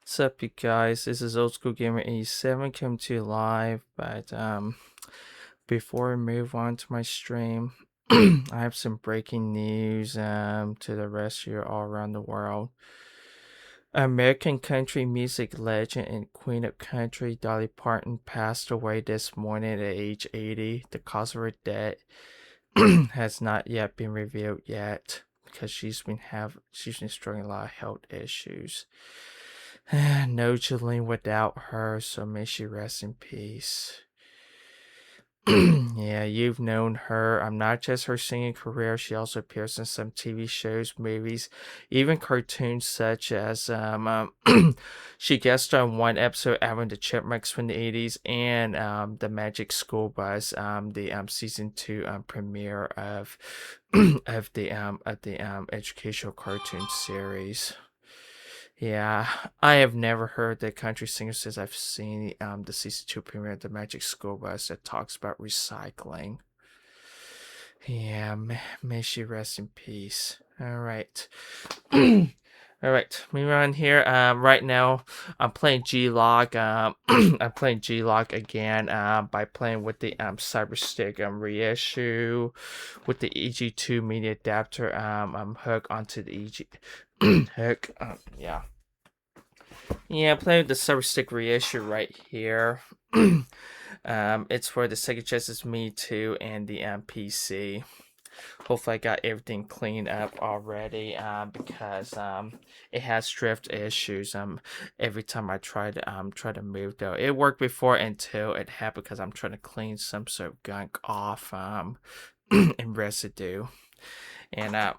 What's up, you guys? This is Old School Gamer 87 coming to you live. But before I move on to my stream, I have some breaking news to the rest of you all around the world. American country music legend and queen of country Dolly Parton passed away this morning at age 80. The cause of her death has not yet been revealed yet because she's been struggling a lot of health issues. No chilling without her, so may she rest in peace. Yeah, you've known her. Not just her singing career, she also appears in some TV shows, movies, even cartoons such as she guest on one episode of Alvin the Chipmunks from the 80s and the Magic School Bus, the season 2 premiere of of the educational cartoon series. Yeah, I have never heard the country singer since I've seen the season 2 premiere of the Magic School Bus that talks about recycling. Yeah, may she rest in peace. All right. All right, moving on here. Right now, I'm playing G-LOC. I'm playing G-LOC again. By playing with the Cyber Stick reissue, with the EG2 mini adapter. I'm hooked onto the EG hook. Yeah. Yeah, playing with the Cyber Stick reissue right here. It's for the Sega Genesis Mini 2 and the PC. Hopefully I got everything cleaned up already because it has drift issues every time I try to move though. It worked before until it happened because I'm trying to clean some sort of gunk off and residue. And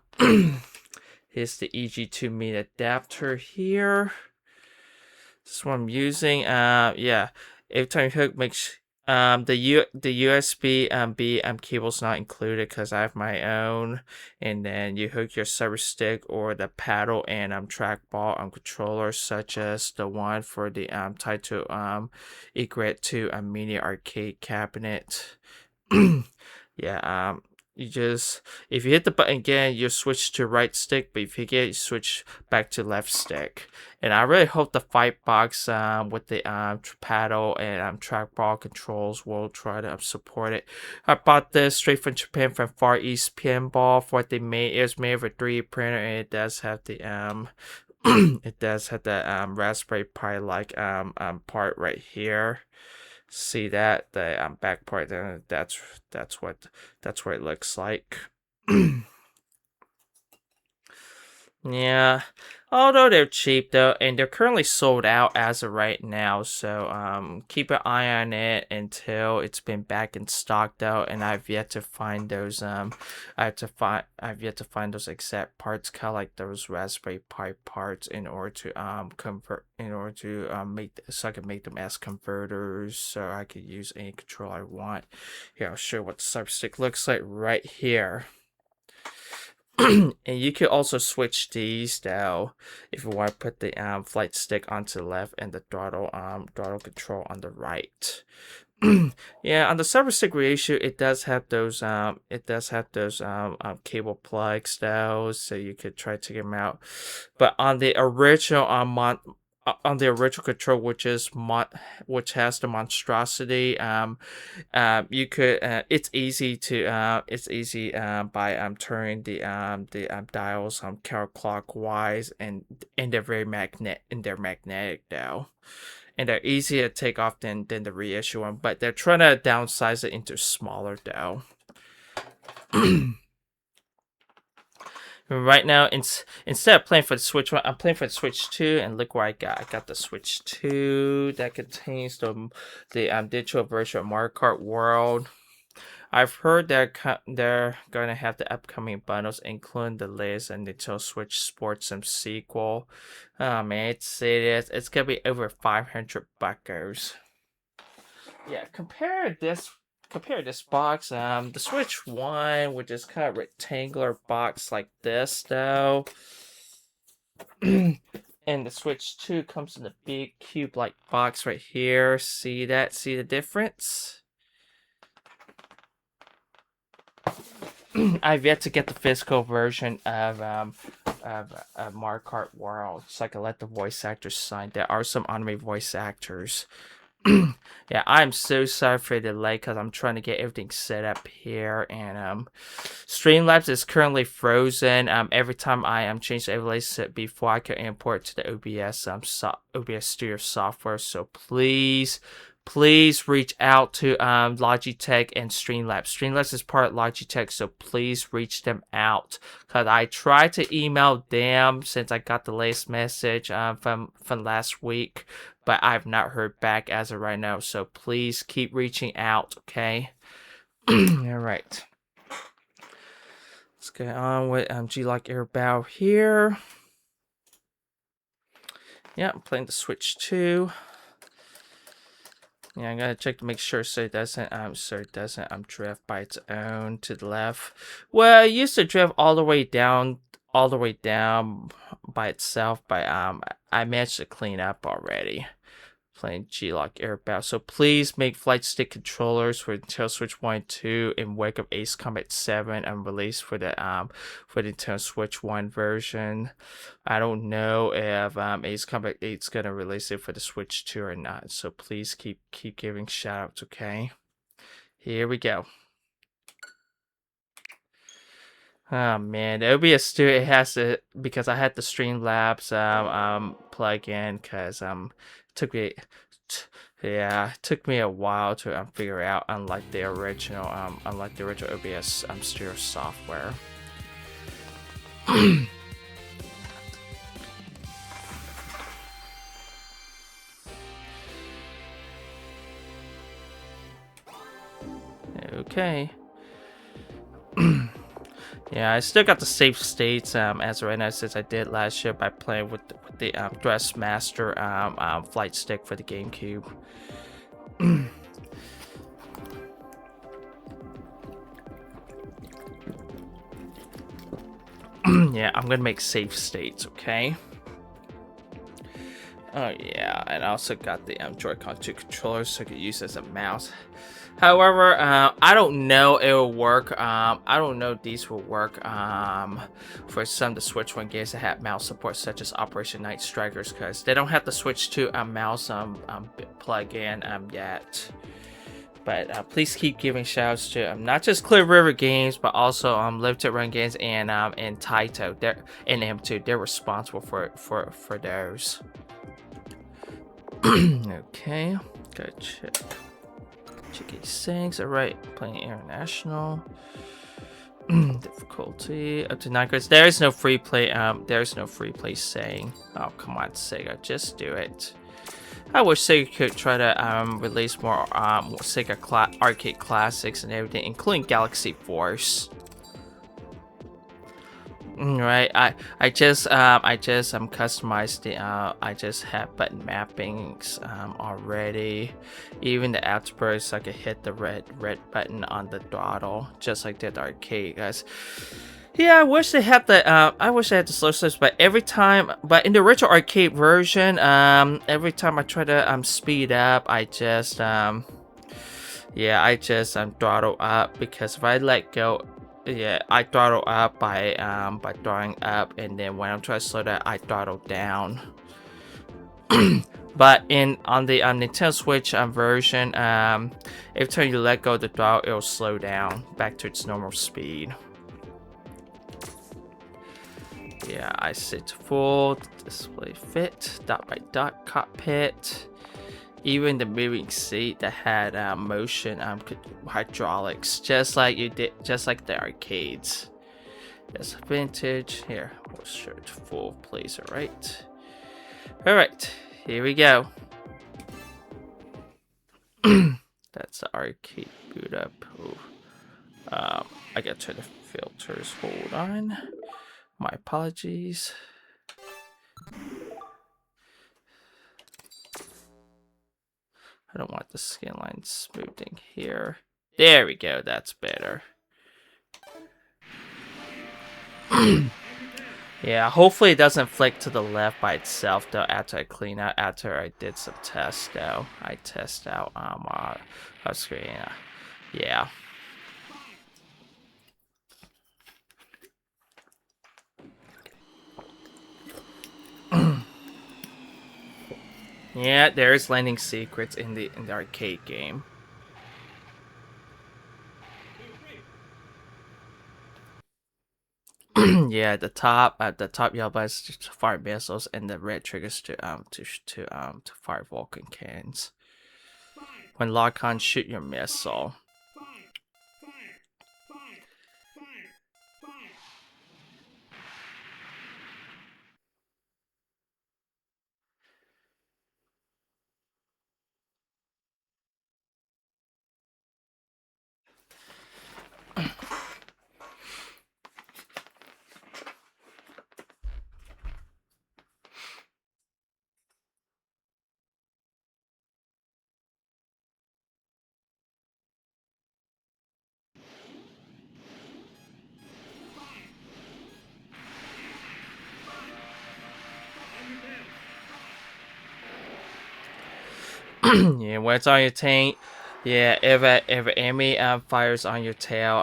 here's the EG2 mini adapter here. This is what I'm using. Yeah. Every time you hook, the USB B cable's not included because I have my own. And then you hook your Cyber Stick or the paddle and trackball controller, such as the one for the tied to Egret 2 mini arcade cabinet. Yeah. You just, if you hit the button again, you switch to right stick, but if you get, you switch back to left stick. And I really hope the fight box with the paddle and trackball controls will try to support it. I bought this straight from Japan from Far East Pinball for what they made. It was made with a 3D printer, and it does have the it does have the Raspberry Pi like part right here. See that the back part there? That's what it looks like. Yeah, although they're cheap though, and they're currently sold out as of right now, so keep an eye on it until it's been back in stock though. And I've yet to find those I've yet to find those exact parts, kind of like those Raspberry Pi parts, in order to convert, in order to so I can make them as converters, so I could use any controller I want. Here, I'll show you what the Cyber Stick looks like right here. And you could also switch these though if you want to put the flight stick onto the left and the throttle control on the right. Yeah, on the Cyber Stick reissue, it does have those cable plugs though, so you could try to get them out. But on the original on the original control, which has the monstrosity, you could it's easy by turning the dials counterclockwise, and they're magnetic though, and they're easier to take off than the reissue one, but they're trying to downsize it into smaller though. Right now, instead of playing for the Switch 1, I'm playing for the Switch 2, and look what I got. I got the Switch 2 that contains the digital version of Mario Kart World. I've heard they're going to have the upcoming bundles, including the latest and Nintendo Switch Sports Sim sequel. Oh man, it's gonna be over 500 buckos. Yeah, compare this box. The Switch 1, which is kind of rectangular box like this though. And the Switch 2 comes in a big cube-like box right here. See that? See the difference? I've yet to get the physical version of Mario Kart World, so I can let the voice actors sign. There are some anime voice actors. Yeah, I'm so sorry for the delay because I'm trying to get everything set up here, and Streamlabs is currently frozen. Every time I change the overlay set before I can import to the OBS OBS Studio software. So please reach out to Logitech and Streamlabs. Streamlabs is part of Logitech, so please reach them out. Cause I tried to email them since I got the latest message from last week, but I've not heard back as of right now. So please keep reaching out, okay? All right. Let's get on with G-LOC Airbow here. Yeah, I'm playing the Switch 2. Yeah, I gotta check to make sure so it doesn't drift by its own to the left. Well, it used to drift all the way down by itself, but I managed to clean up already. Playing G-LOC Airbow. So please make flight stick controllers for Nintendo Switch 1 and 2 in wake of Ace Combat 7 and release for the Nintendo Switch 1 version. I don't know if Ace Combat 8 is gonna release it for the Switch 2 or not. So please keep giving shoutouts, okay? Here we go. Oh man, the OBS Studio, it has to, because I had the Streamlabs plug in, because took me a while to figure out, unlike the original OBS Studio software. Okay. Yeah, I still got the save states as of right now, since I did last year by playing with the Dressmaster flight stick for the GameCube. Yeah, I'm gonna make save states, okay? Oh yeah, and I also got the Joy-Con 2 controllers, so I could use as a mouse. However, I don't know it will work. I don't know if these will work for some of the Switch 1 games that have mouse support, such as Operation Night Strikers, because they don't have the Switch 2 mouse plug-in yet. But please keep giving shouts to not just Clear River Games, but also Limited Run Games and Taito. And M2. They're responsible for those. Okay, gotta check these things. Alright, playing international. Difficulty up to 9 cards. There is no free play. There's no free play saying. Oh come on, Sega, just do it. I wish Sega could try to release more Sega arcade classics and everything, including Galaxy Force. Right, I just customized the I just have button mappings already. Even the afterburst, so I could hit the red button on the throttle, just like the arcade, guys. Yeah, I wish they had the I wish they had the slow slips, but but in the original arcade version, every time I try to speed up, I just yeah, I just throttle up, because if I let go, yeah, I throttle up by throttling up, and then when I'm trying to slow down, I throttle down. But on the Nintendo Switch version, every time you let go of the throttle, it'll slow down back to its normal speed. Yeah, I set to full display fit, dot by dot cockpit. Even the moving seat that had motion hydraulics, just like the arcades. That's vintage. Here, we'll show it full place. All right, here we go. That's the arcade boot up. Ooh. I gotta turn the filters. Hold on. My apologies. I don't want the skin line smoothing here. There we go. That's better. Yeah, hopefully it doesn't flick to the left by itself though after I clean out, after I did some tests though. I test out our screen. Yeah. Yeah, there's landing secrets in the arcade game. Yeah, the top yellow buttons to fire missiles, and the red triggers to fire Vulcan cannons. When lock on, shoot your missile. Yeah, when it's on your tank, yeah, if an enemy fires on your tail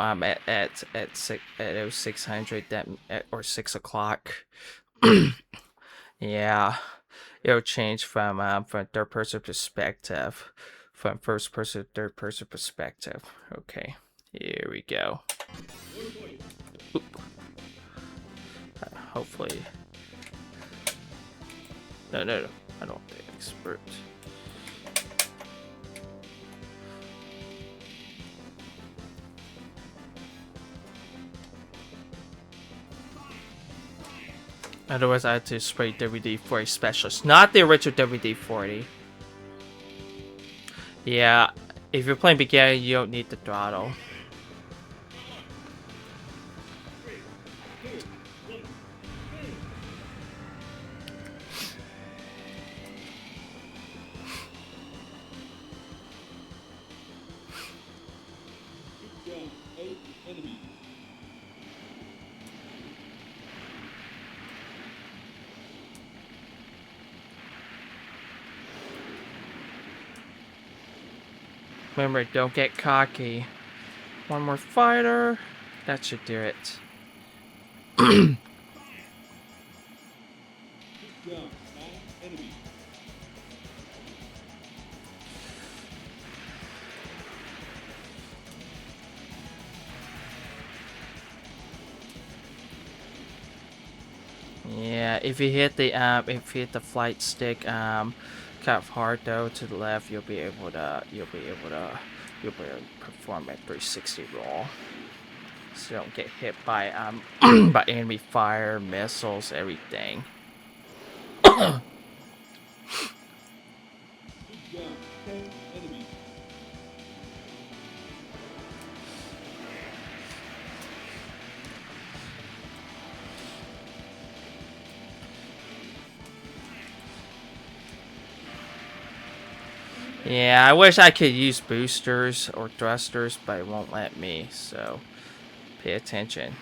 at 600 or 6 o'clock, yeah, it'll change from third person perspective, from first person to third person perspective. Okay, here we go. Oop. Hopefully, no, I don't want the expert. Otherwise, I had to spray WD-40 specialist, not the original WD-40. Yeah, if you're playing beginner, you don't need the throttle. Remember, don't get cocky. One more fighter. That should do it. Yeah, if you hit the flight stick kind of hard though to the left, you'll be able to perform a 360 roll. So you don't get hit by by enemy fire, missiles, everything. Yeah, I wish I could use boosters or thrusters, but it won't let me, so pay attention.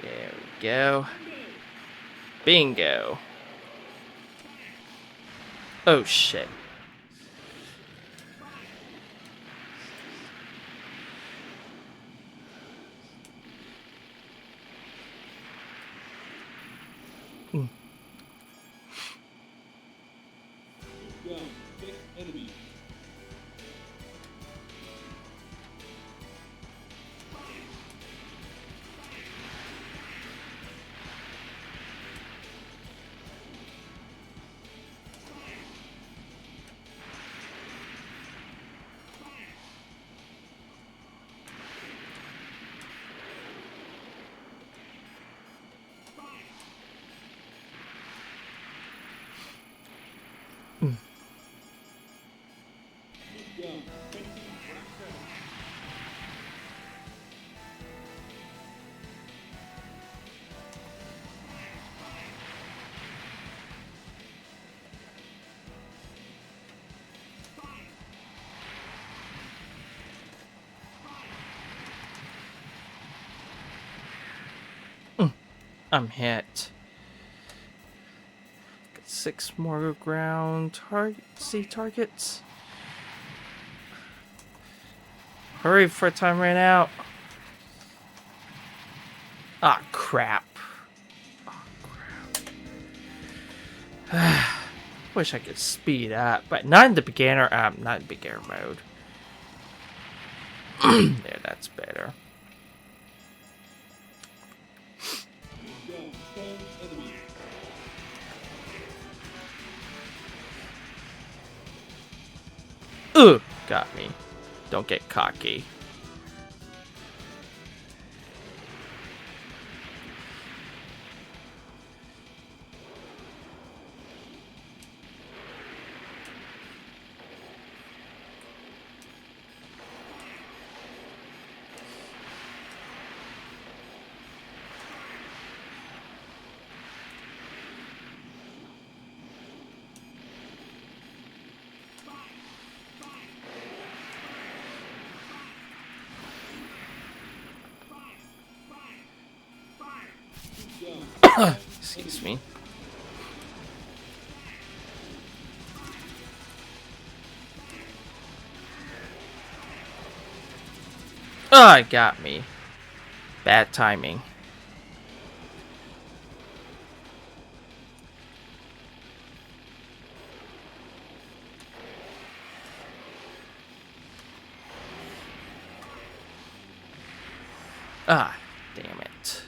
There we go. Bingo. Oh, shit. I'm hit. Got 6 more ground targets. Hurry before time ran out. Ah, crap. Oh, crap. Wish I could speed up, but not in the beginner, not in beginner mode. There, that's better. Ugh, got me. Don't get cocky. Excuse me. Oh, it got me. Bad timing. Ah, damn it.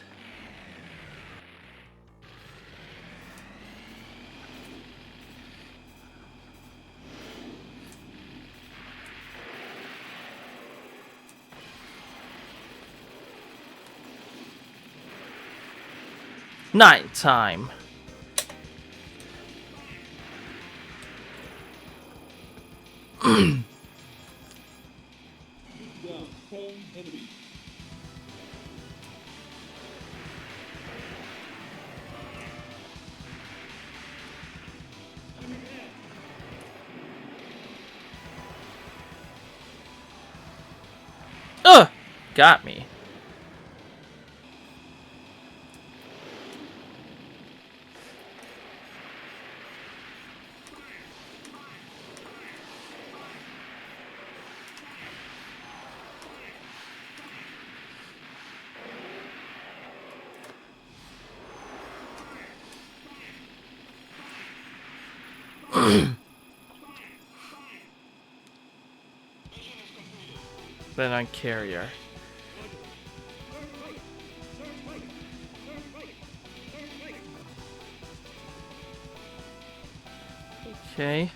Night time. Ugh! Got me. Then on carrier. Okay.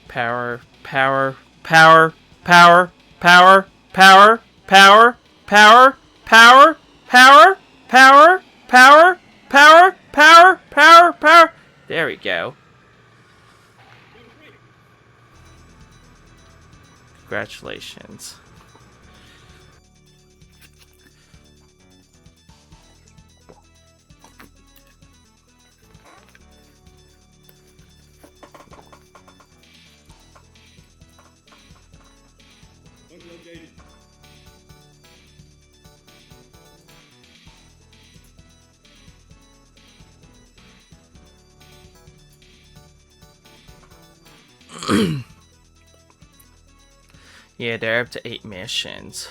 Power, power, power, power, power, power, power, power, power, power, power, power, power, power, power, power. There we go. Congratulations. Yeah, they're up to 8 missions.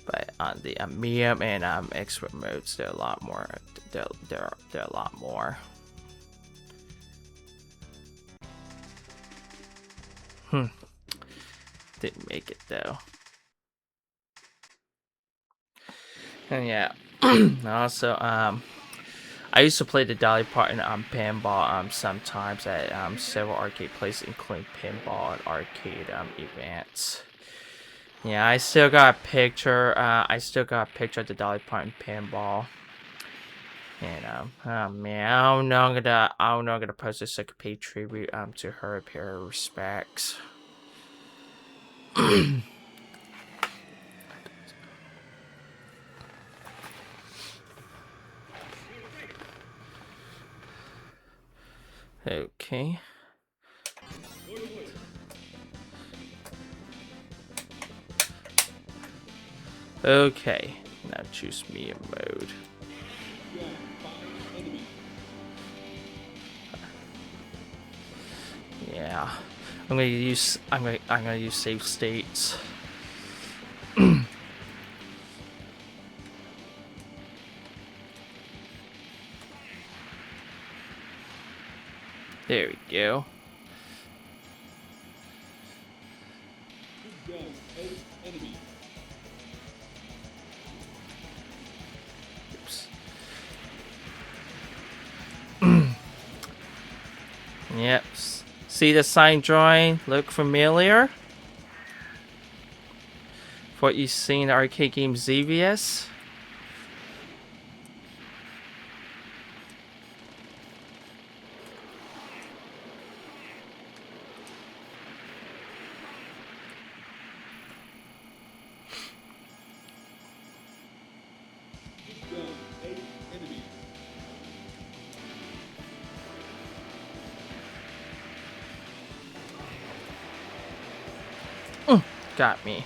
But on the medium and expert modes, they're a lot more. They're a lot more. Didn't make it though. And yeah, also I used to play the Dolly Parton pinball sometimes at several arcade places, including pinball and arcade events. Yeah, I still got a picture. I still got a picture of the Dolly Parton pinball. And oh man, I don't know. I'm gonna post a Sega pay tribute to her, pay her respects. Okay. Okay. Now choose medium mode. Yeah. I'm gonna use save states. There we go. Oops. Yep. See the sign drawing? Look familiar? What you see in the arcade game ZVS? Got me.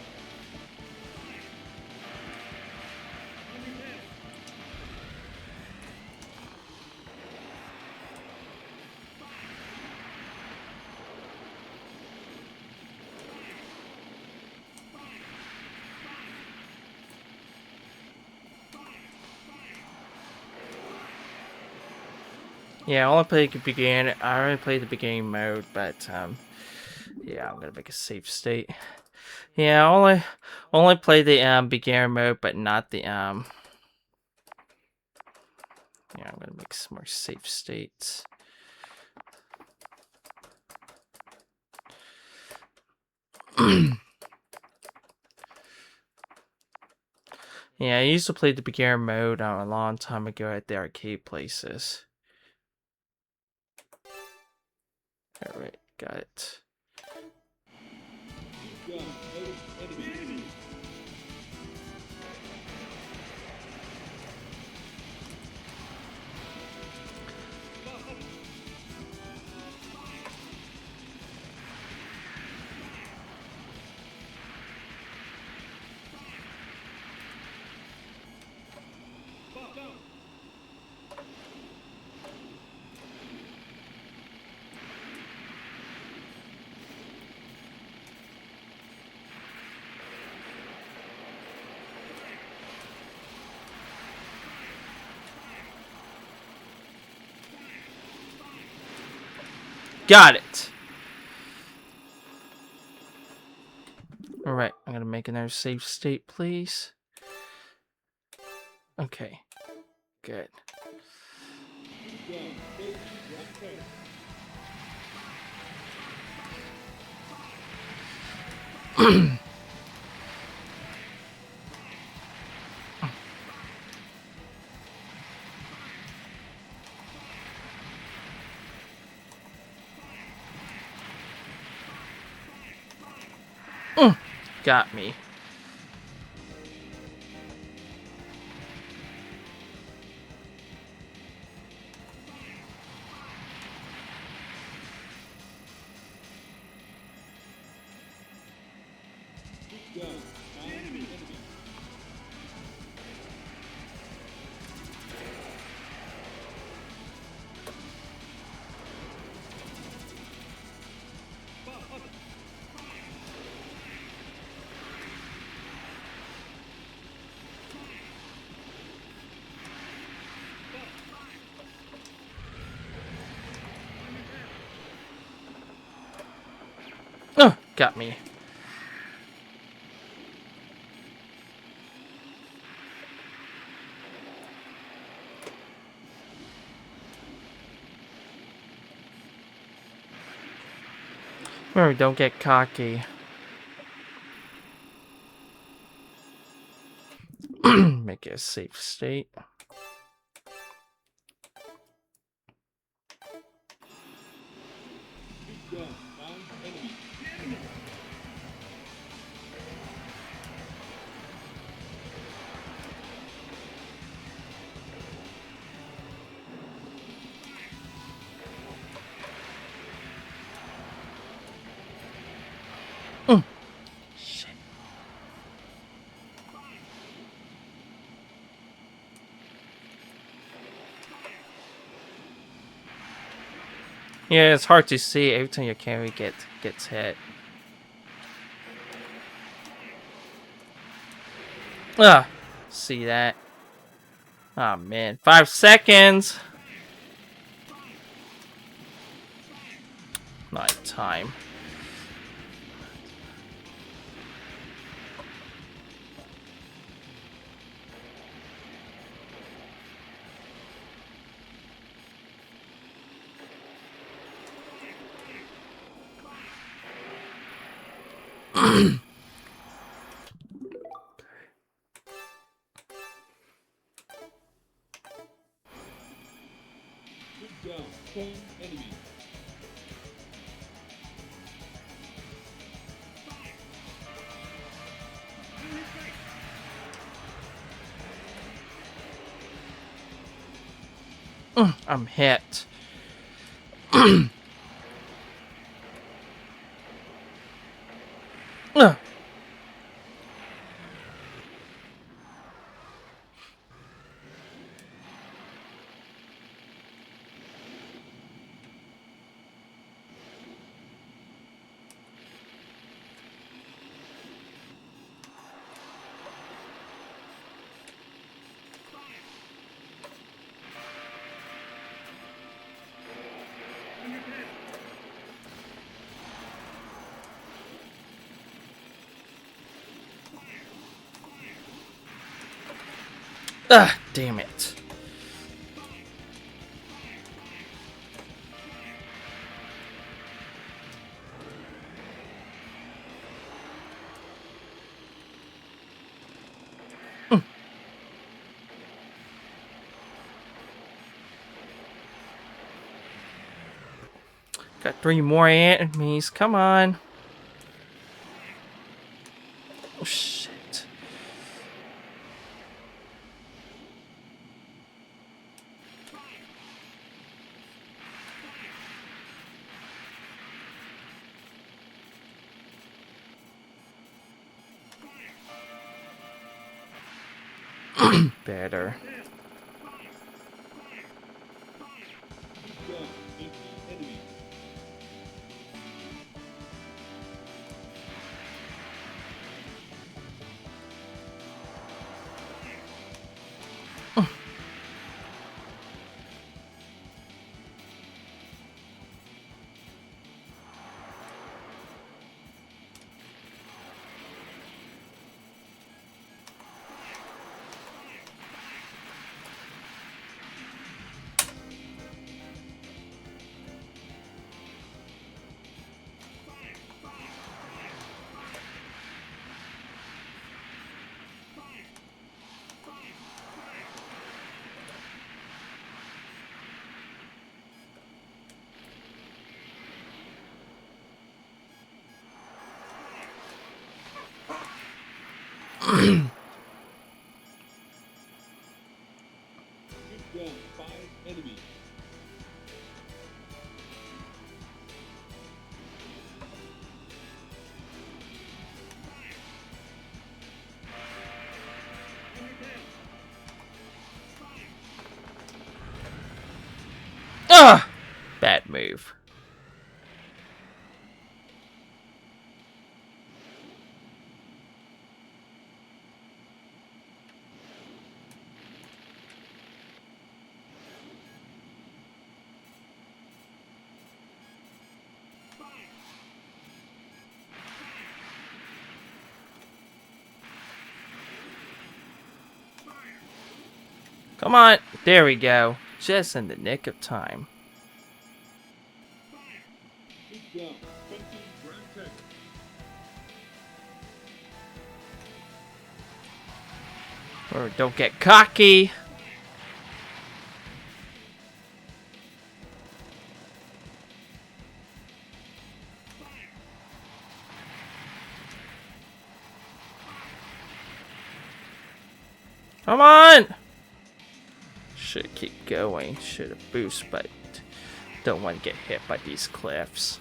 Yeah, I only played the beginning. I already played the beginning mode, but yeah, I'm gonna make a save state. Yeah, I only play the beginner mode, but not the Yeah, I'm gonna make some more save states. Yeah, I used to play the beginner mode a long time ago at the arcade places. Alright, got it. Got it. Alright, I'm gonna make another save state, please. Okay. Good. Got me. Got me. Remember, don't get cocky. Make it a safe state. Shit. Yeah, it's hard to see every time your camera gets hit. Ah, see that? Oh man, 5 seconds. Night time. I'm hit. Ah, damn it. Got 3 more enemies. Come on. Oh, shit. Better. Ah! Bad move. Come on. There we go. Just in the nick of time. Or don't get cocky. Come on! Should keep going. Should have boost, but don't want to get hit by these cliffs.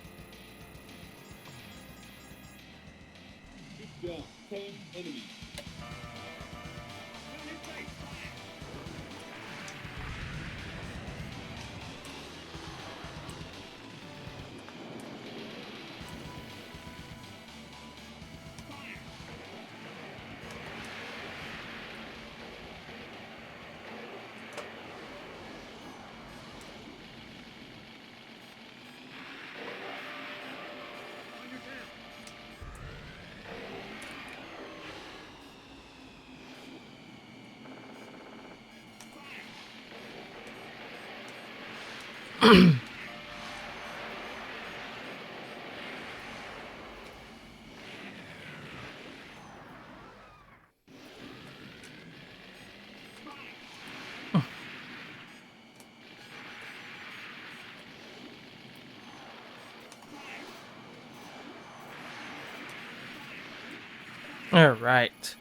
All right.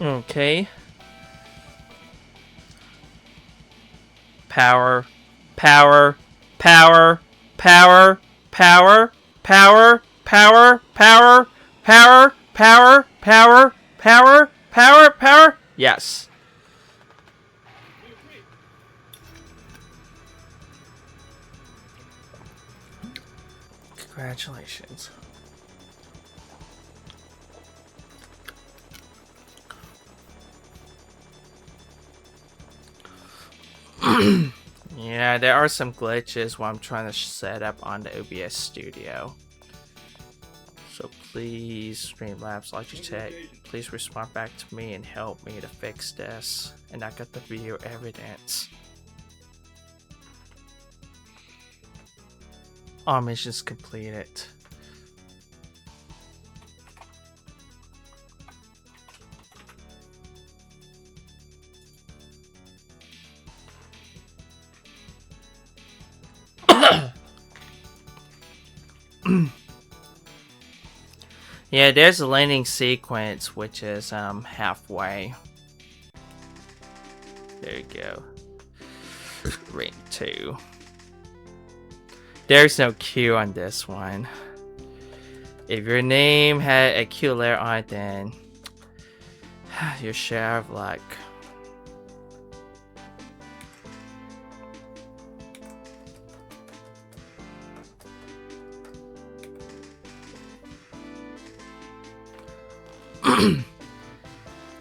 Okay. Power, power, power, power, power, power, power, power, power, power, power, power, power, power. Yes. Congratulations. Yeah, there are some glitches while I'm trying to set up on the OBS studio. So please, Streamlabs, Logitech, please respond back to me and help me to fix this. And I got the video evidence. All missions completed. Yeah, there's a landing sequence which is halfway. There you go. Rank 2. There's no Q on this one. If your name had a Q letter on it, then your share of luck.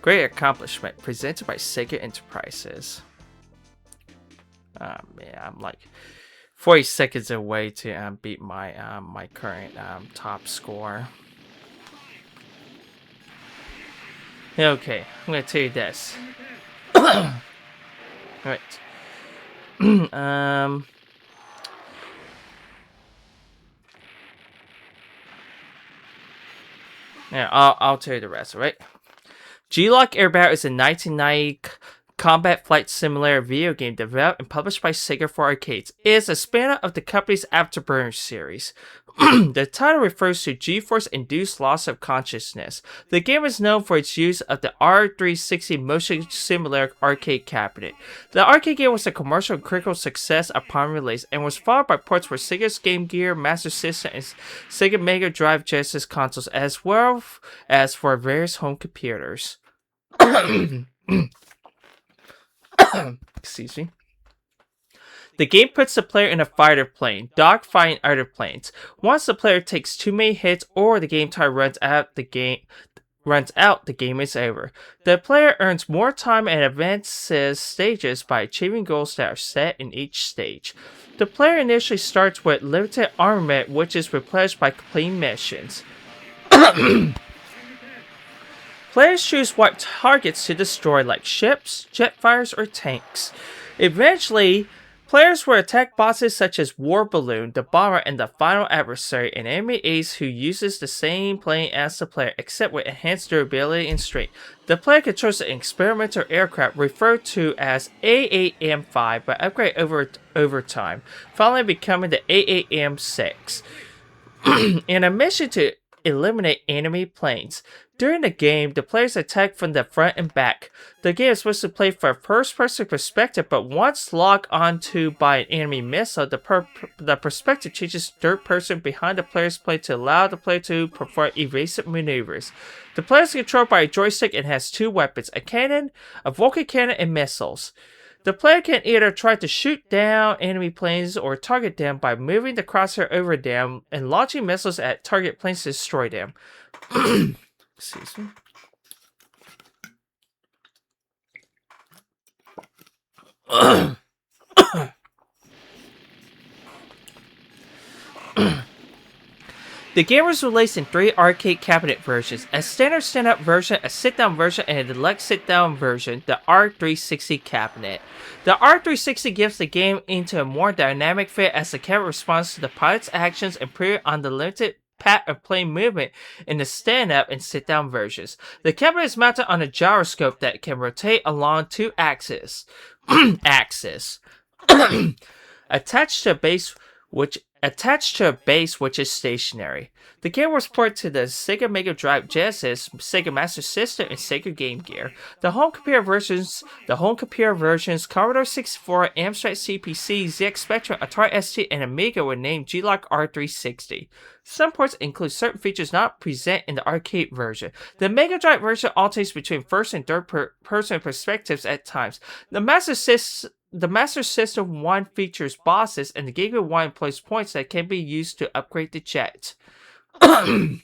Great accomplishment presented by Sega Enterprises. Man, I'm like 40 seconds away to beat my my current top score. Okay, I'm gonna tell you this. All right. Yeah, I'll tell you the rest. All right. G-LOC Airbound is a 1990 combat flight simulator video game developed and published by Sega for arcades. It is a spin-off of the company's Afterburner series. The title refers to G-force-induced loss of consciousness. The game is known for its use of the R360 motion simulator arcade cabinet. The arcade game was a commercial and critical success upon release and was followed by ports for Sega's Game Gear, Master System, and Sega Mega Drive Genesis consoles, as well as for various home computers. Excuse me. The game puts the player in a fighter plane, dogfighting other planes. Once the player takes too many hits or the game time runs out, the game runs out, the game is over. The player earns more time and advances stages by achieving goals that are set in each stage. The player initially starts with limited armament, which is replenished by completing missions. Players choose what targets to destroy, like ships, jetfires, or tanks. Eventually, players will attack bosses such as War Balloon, the Bomber, and the final adversary, an enemy ace who uses the same plane as the player, except with enhanced durability and strength. The player controls an experimental aircraft referred to as AAM-5, but upgrade over time, finally becoming the AAM-6. In a mission to eliminate enemy planes. During the game, the players attack from the front and back. The game is supposed to play from a first-person perspective, but once locked onto by an enemy missile, the perspective changes to third person behind the player's plane to allow the player to perform evasive maneuvers. The player is controlled by a joystick and has two weapons, a cannon, a Vulcan cannon, and missiles. The player can either try to shoot down enemy planes or target them by moving the crosshair over them and launching missiles at target planes to destroy them. Excuse me. The game was released in 3 arcade cabinet versions, a standard stand-up version, a sit-down version, and a deluxe sit-down version, the R360 cabinet. The R360 gives the game into a more dynamic feel as the cabinet responds to the pilot's actions and improved on the limited pat of play movement in the stand-up and sit-down versions. The cabinet is mounted on a gyroscope that can rotate along 2 axes. Attached to a base which is stationary. The game was ported to the Sega Mega Drive Genesis, Sega Master System, and Sega Game Gear. The home computer versions, Commodore 64, Amstrad CPC, ZX Spectrum, Atari ST, and Amiga were named G-LOC R360. Some ports include certain features not present in the arcade version. The Mega Drive version alternates between first and third person perspectives at times. The Master System 1 features bosses, and the Game Gear 1 employs points that can be used to upgrade the jet. The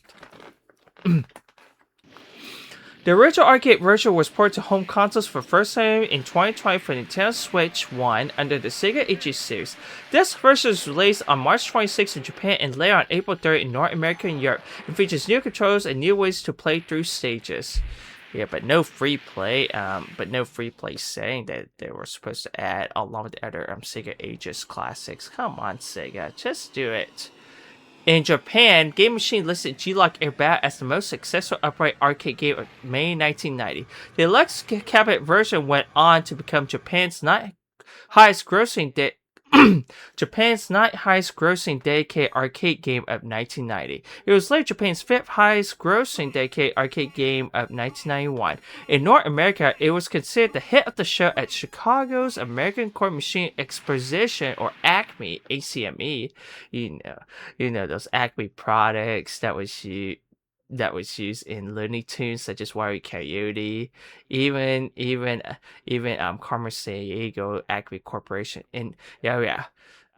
original arcade version was ported to home consoles for the first time in 2020 for Nintendo Switch 1 under the Sega G-LOC series. This version was released on March 26 in Japan and later on April 3 in North America and Europe, and features new controls and new ways to play through stages. Yeah, but no free play saying that they were supposed to add along with the other Sega Ages classics. Come on, Sega, just do it. In Japan, Game Machine listed G-LOC Air Battle as the most successful upright arcade game of May 1990. The deluxe cabinet version went on to become Japan's ninth highest grossing dedicated arcade game of 1990. It was later Japan's 5th highest grossing dedicated arcade game of 1991. In North America, it was considered the hit of the show at Chicago's American Core Machine Exposition, or ACME, ACME. You know those ACME products that was used in Looney Tunes such as Wile E. Coyote, even Carmen Sandiego, Acme Corporation, and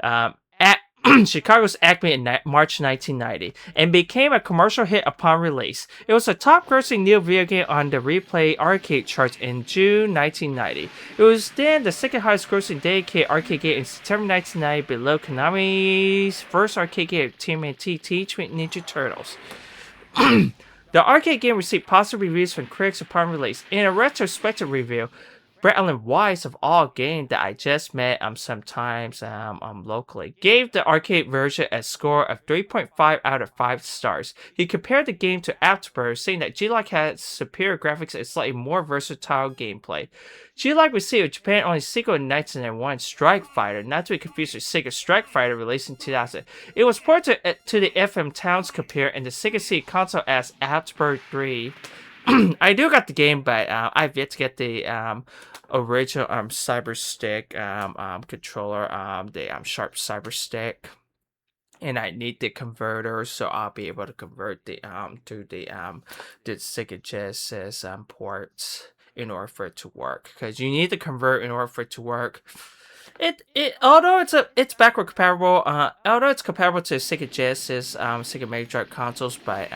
at Chicago's Acme in March 1990, and became a commercial hit upon release. It was a top-grossing new video game on the Replay arcade charts in June 1990. It was then the second highest-grossing dedicated arcade game in September 1990, below Konami's first arcade game, TMNT Teenage Mutant Ninja Turtles. The arcade game received positive reviews from critics upon release. In a retrospective review, Brett Allen Weiss, of all games that I just met sometimes locally, gave the arcade version a score of 3.5 out of 5 stars. He compared the game to Afterbirth, saying that G-LOC had superior graphics and slightly more versatile gameplay. G-LOC received a Japan-only sequel in 1991, Strike Fighter, not to be confused with Sega Strike Fighter, released in 2000. It was ported to the FM Towns computer and the Sega CD console as Afterbirth 3. I do got the game, but I've yet to get the original Cyber Stick controller, the Sharp Cyber Stick, and I need the converter, so I'll be able to convert the to the Sega Genesis ports in order for it to work, because you need to convert in order for it to work. Although it's backward compatible, although it's compatible to Sega Genesis, Sega Mega Drive consoles, but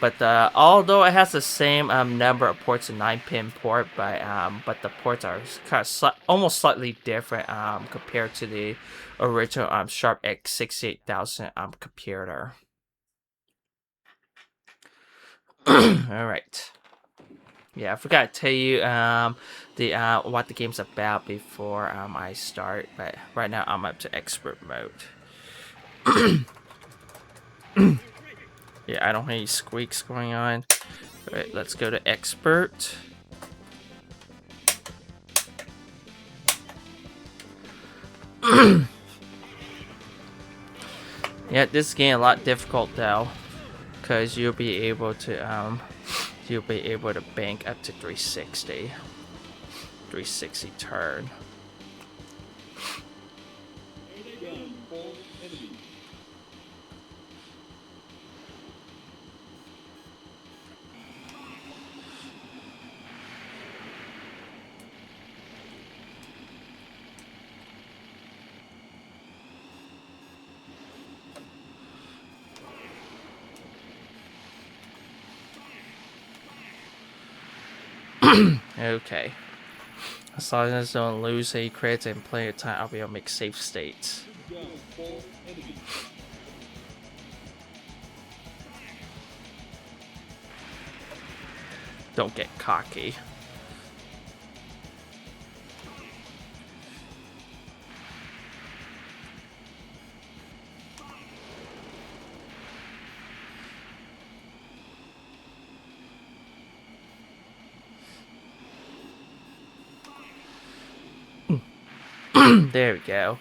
But although it has the same number of ports, a 9-pin port, but the ports are kind of almost slightly different compared to the original Sharp X68000 computer. All right. Yeah, I forgot to tell you the what the game's about before I start, but right now I'm up to expert mode. Yeah, I don't have any squeaks going on. All right, let's go to expert. Yeah, this game a lot difficult though, because you'll be able to bank up to 360 turn. Okay. As long as I don't lose any credits and plenty of time, I'll be able to make safe states. Don't get cocky. There we go.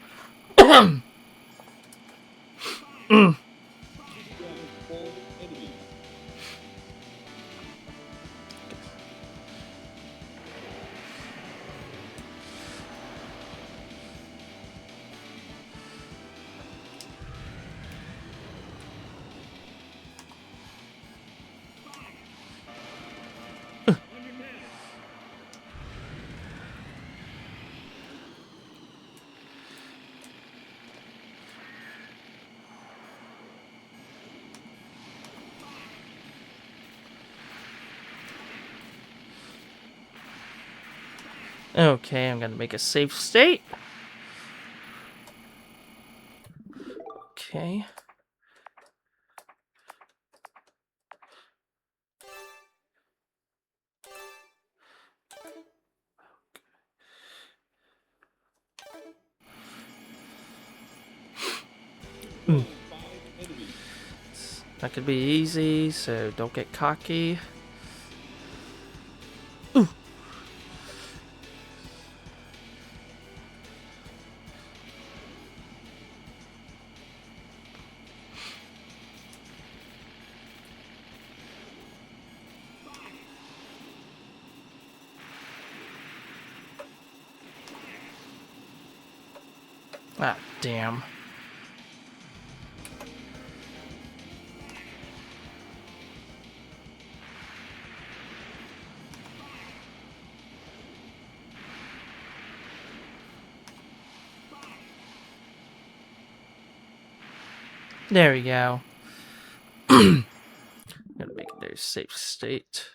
Okay, I'm gonna make a safe state. Okay. That could be easy, so don't get cocky. Ooh. Ah, damn. There we go. I'm gonna make it a safe state.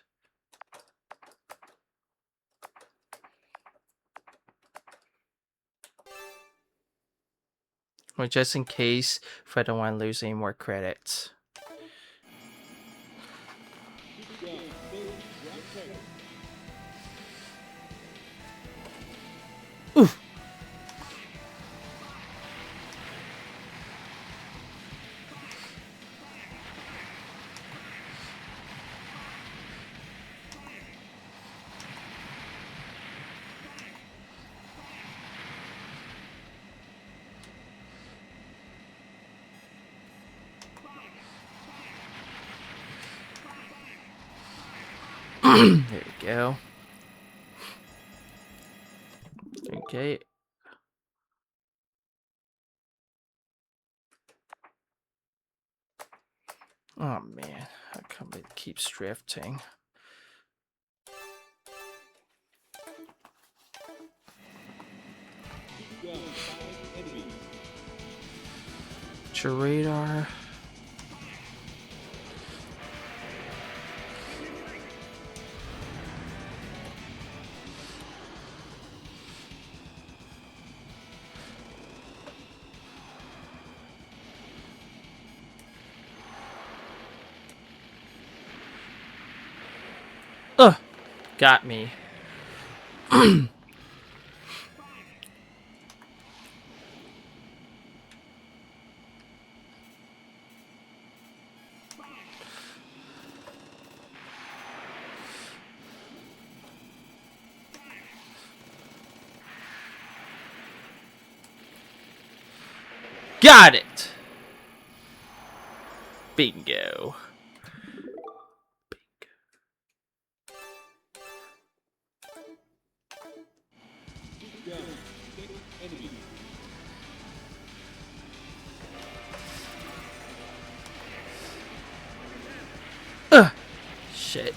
Well, just in case, if I don't want to lose any more credits. Oof. There we go. Okay. Oh man, how come it keeps drifting? Radar. Ugh, got me. Got it! Bingo. Ugh. Shit.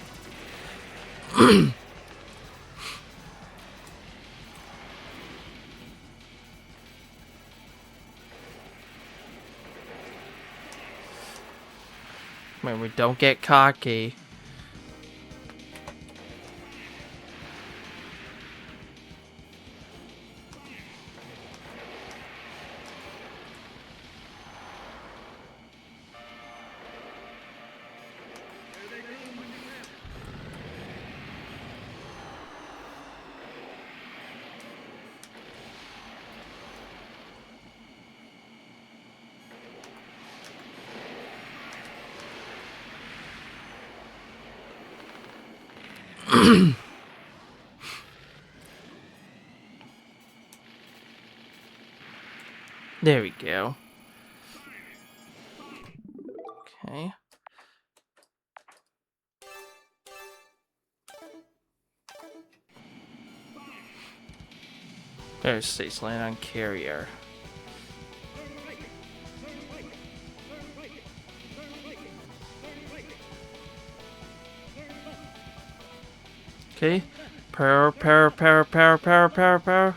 When we don't get cocky. There we go. Okay. There's States land on carrier. Okay. Power, power, power, power, power, power, power.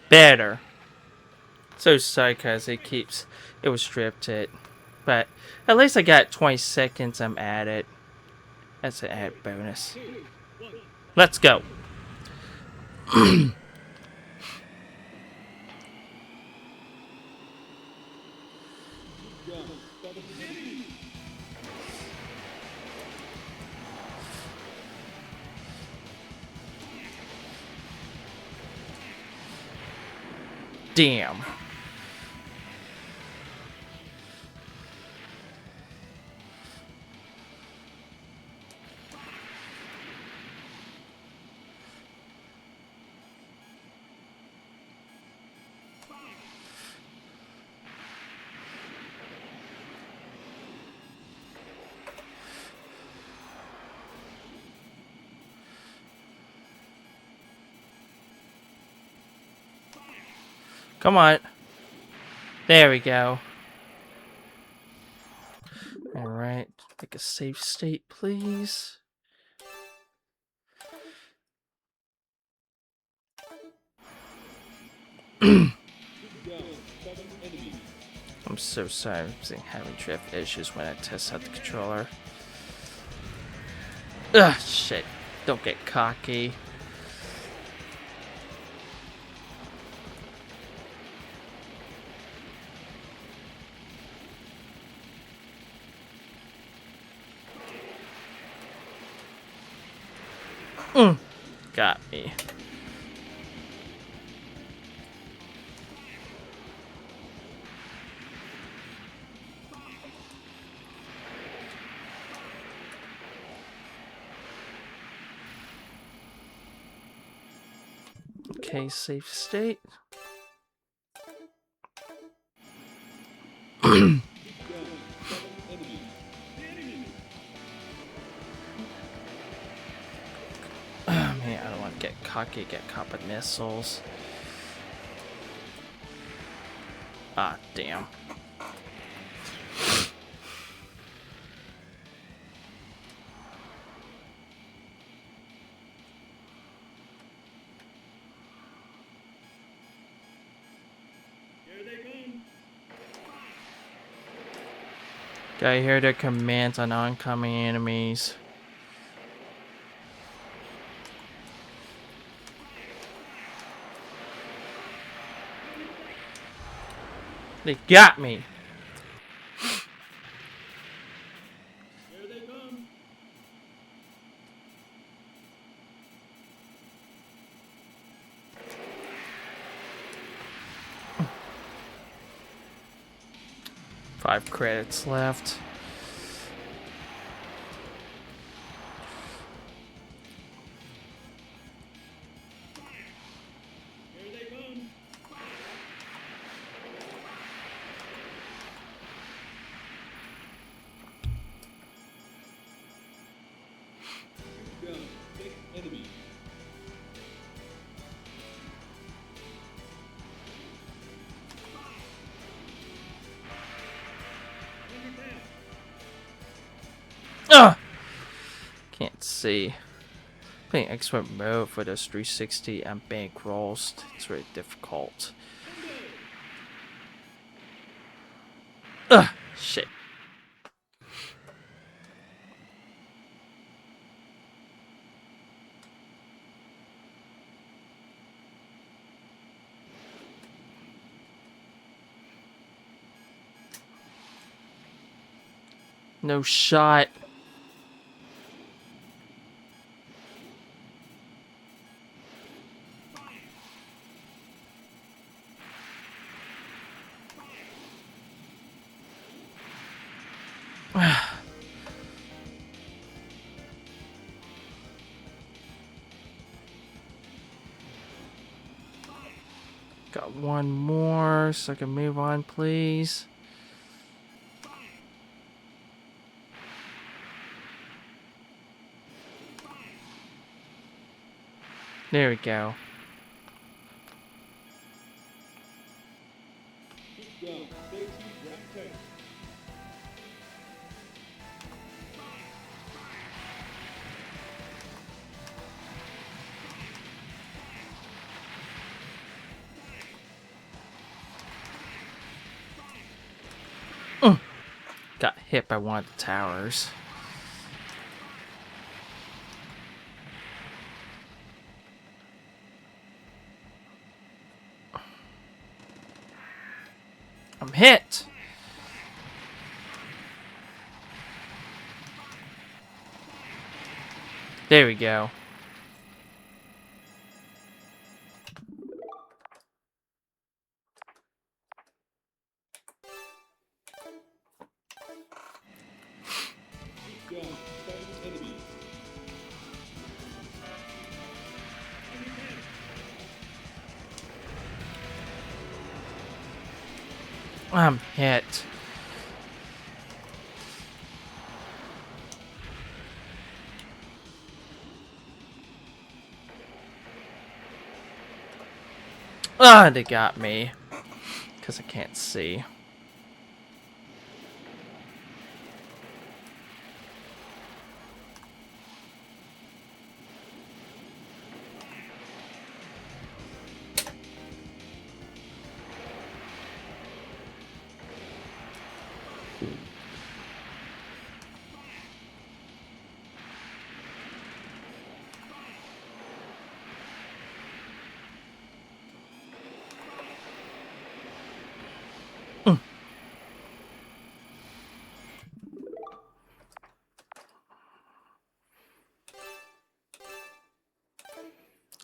Better. So sorry, cause it was stripped it. But at least I got 20 seconds I'm at it. That's an added bonus. Let's go. Damn. Come on. There we go. Alright. Pick a safe state, please. I'm so sorry I'm having drift issues when I test out the controller. Ugh, shit. Don't get cocky. Got me. Okay, safe state. Man, I don't want to get cocky, get caught with missiles. Ah, damn. Gotta hear their commands on oncoming enemies. They got me. Here they come. Five credits left. Here they come. Go. Six enemies. Ugh! Can't see. Playing expert mode for this 360 and bank rolls. It's very difficult. Ugh! Shit. No shot. Got one more so I can move on, please. There we go. Keep going. Stay tuned. Grab tight. Got hit by one of the towers. I'm hit! There we go. Keep going. Seven enemies. I'm hit. Ah, they got me. Because I can't see.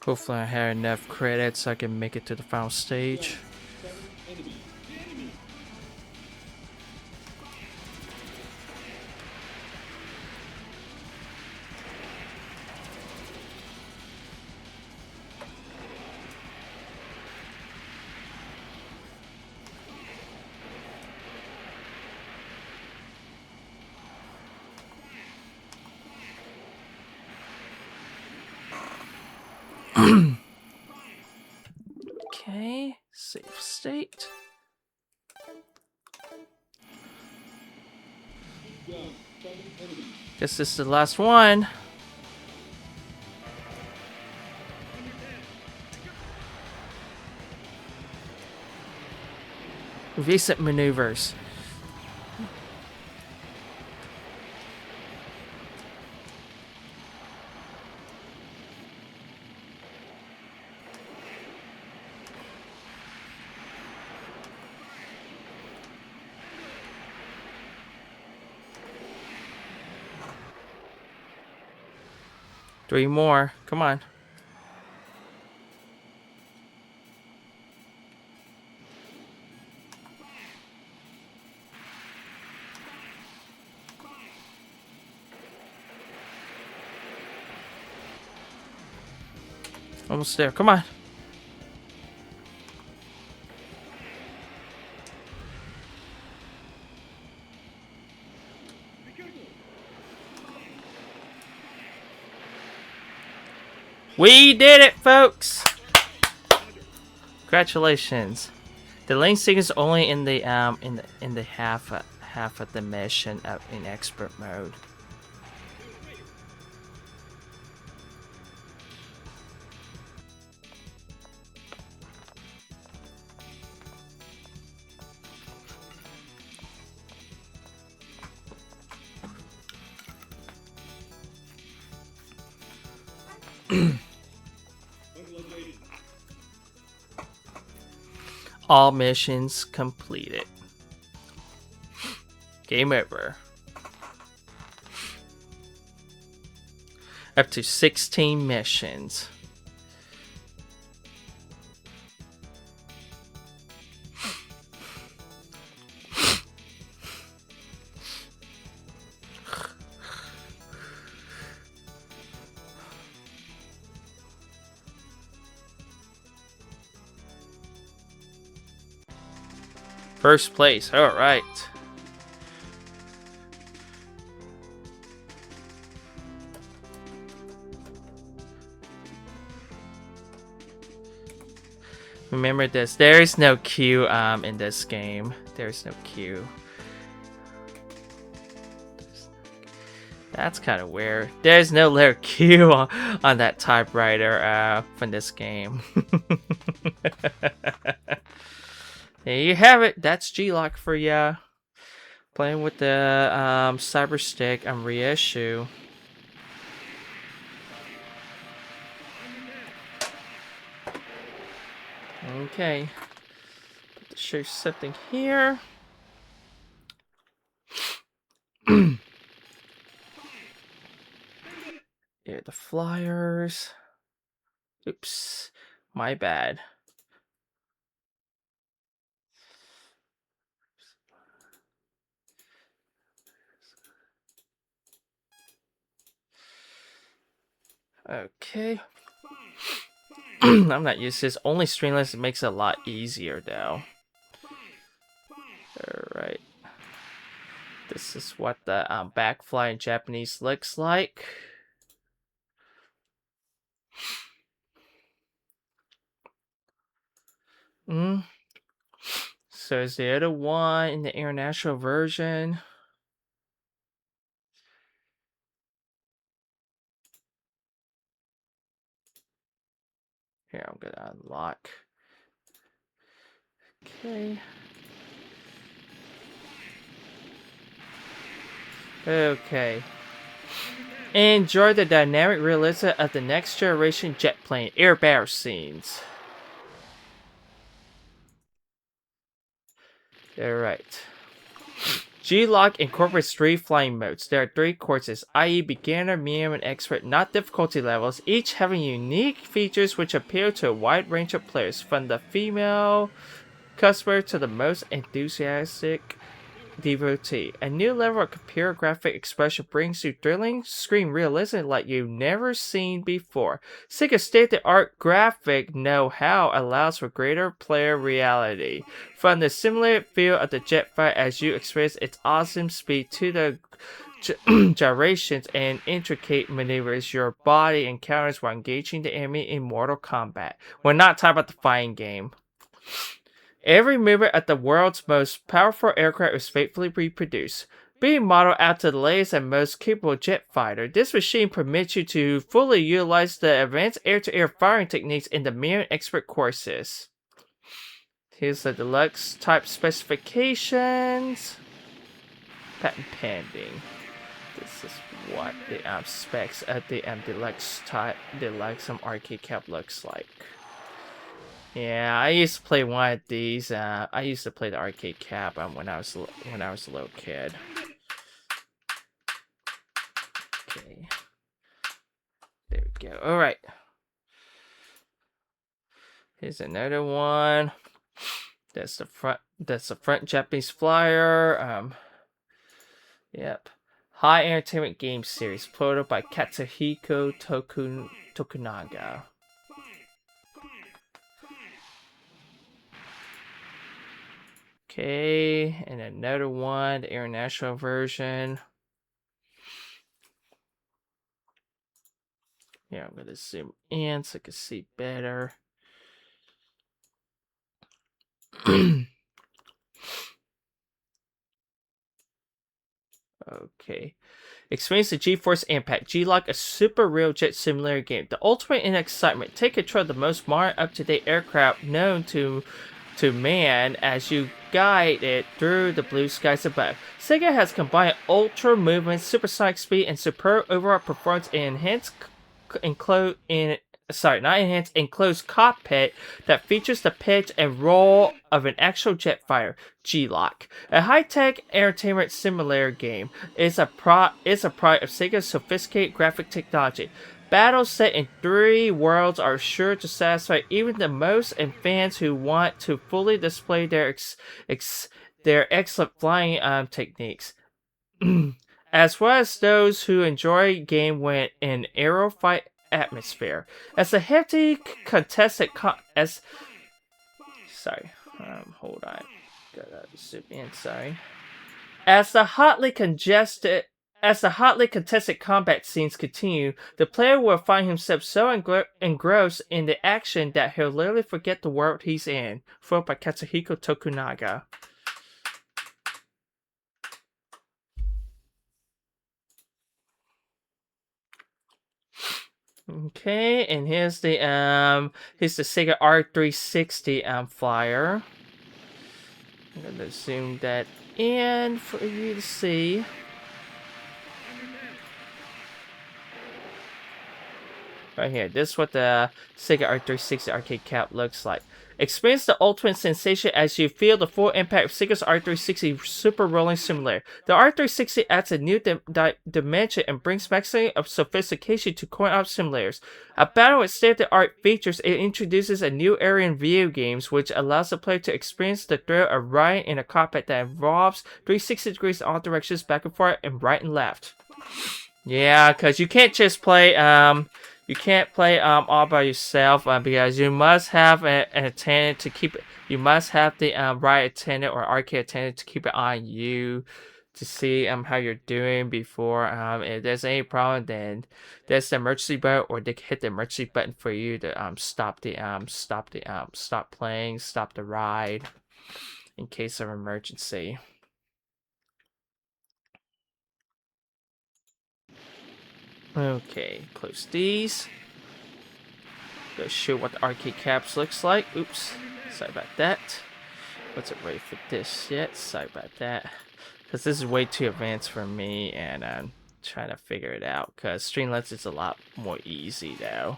Hopefully I have enough credits so I can make it to the final stage. Seven enemies. The enemy. Okay, save state. Keep going. Seven enemies. Guess this is the last one. Recent maneuvers. 3 more. Come on. Almost there. Come on. We did it, folks! Congratulations. The lane sync is only in the half of the mission in expert mode. All missions completed. Game over. Up to 16 missions. First place, alright. Remember this, there is no Q in this game. There's no Q. That's kind of weird. There's no letter Q on that typewriter from this game. There you have it. That's G-LOC for ya. Playing with the cyber stick and reissue. Okay. Let's show something here. Yeah, the flyers. Oops. My bad. Okay. I'm not used to this. Only stringless makes it a lot easier though. Alright. This is what the backfly in Japanese looks like. So is the other one in the international version. Here, I'm gonna unlock. Okay. Okay. Enjoy the dynamic realism of the next generation jet plane air battle scenes. Alright. G-LOC incorporates 3 flying modes. There are 3 courses, i.e. beginner, medium, and expert, not difficulty levels, each having unique features which appeal to a wide range of players, from the female customer to the most enthusiastic devotee. A new level of computer graphic expression brings you thrilling screen realism like you've never seen before. Sega's state-of-the-art graphic know-how allows for greater player reality. From the simulated feel of the jet fight as you experience its awesome speed to the gyrations and intricate maneuvers your body encounters while engaging the enemy in Mortal Kombat. We're not talking about the fighting game. Every movement of the world's most powerful aircraft is faithfully reproduced, being modeled after the latest and most capable jet fighter. This machine permits you to fully utilize the advanced air-to-air firing techniques in the Mirror Expert courses. Here's the deluxe type specifications. Patent pending. This is what the specs of the deluxe arcade cap looks like. Yeah, I used to play one of these. I used to play the arcade cap when I was a little kid. Okay, there we go. All right. Here's another one. That's the front. That's the front Japanese flyer. Yep. High Entertainment Game Series, put up by Katsuhiko Tokunaga. Okay, and another one, the international version. Yeah, I'm gonna zoom in so I can see better. Okay. Experience the G-Force Impact G-LOC, a super real jet simulator game. The ultimate in excitement. Take control of the most modern, up-to-date aircraft known to man as you guide it through the blue skies above. Sega has combined ultra movement, supersonic speed, and superb overall performance in enclosed cockpit that features the pitch and roll of an actual jet fighter, G-LOC. A high-tech entertainment simulator game is a product of Sega's sophisticated graphic technology. Battles set in 3 worlds are sure to satisfy even the most and fans who want to fully display their excellent flying techniques, as well as those who enjoy game with an aero fight atmosphere. As a hefty contested hold on, gotta zoom in. Sorry. As the hotly contested combat scenes continue, the player will find himself so engrossed in the action that he'll literally forget the world he's in. Wrote by Katsuhiko Tokunaga. Okay, and here's the Sega R360 flyer. I'm gonna zoom that in for you to see. Right here, this is what the Sega R360 arcade cap looks like. Experience the ultimate sensation as you feel the full impact of Sega's R360 Super Rolling Simulator. The R360 adds a new dimension and brings maximum of sophistication to coin-op simulators. A battle with state-of-the-art features, it introduces a new area in video games which allows the player to experience the thrill of riding in a cockpit that involves 360 degrees in all directions, back and forth, and right and left. Yeah, because you can't just play you can't play all by yourself because you must have an attendant to keep it. You must have the ride attendant or arcade attendant to keep it on you to see how you're doing before if there's any problem, then there's the emergency button, or they can hit the emergency button for you to stop playing, stop the ride in case of emergency. Okay, close these. Go show what the arcade caps looks like. Oops, sorry about that. Wasn't ready for this yet. Sorry about that. Because this is way too advanced for me, and I'm trying to figure it out. Because Streamlabs is a lot more easy though.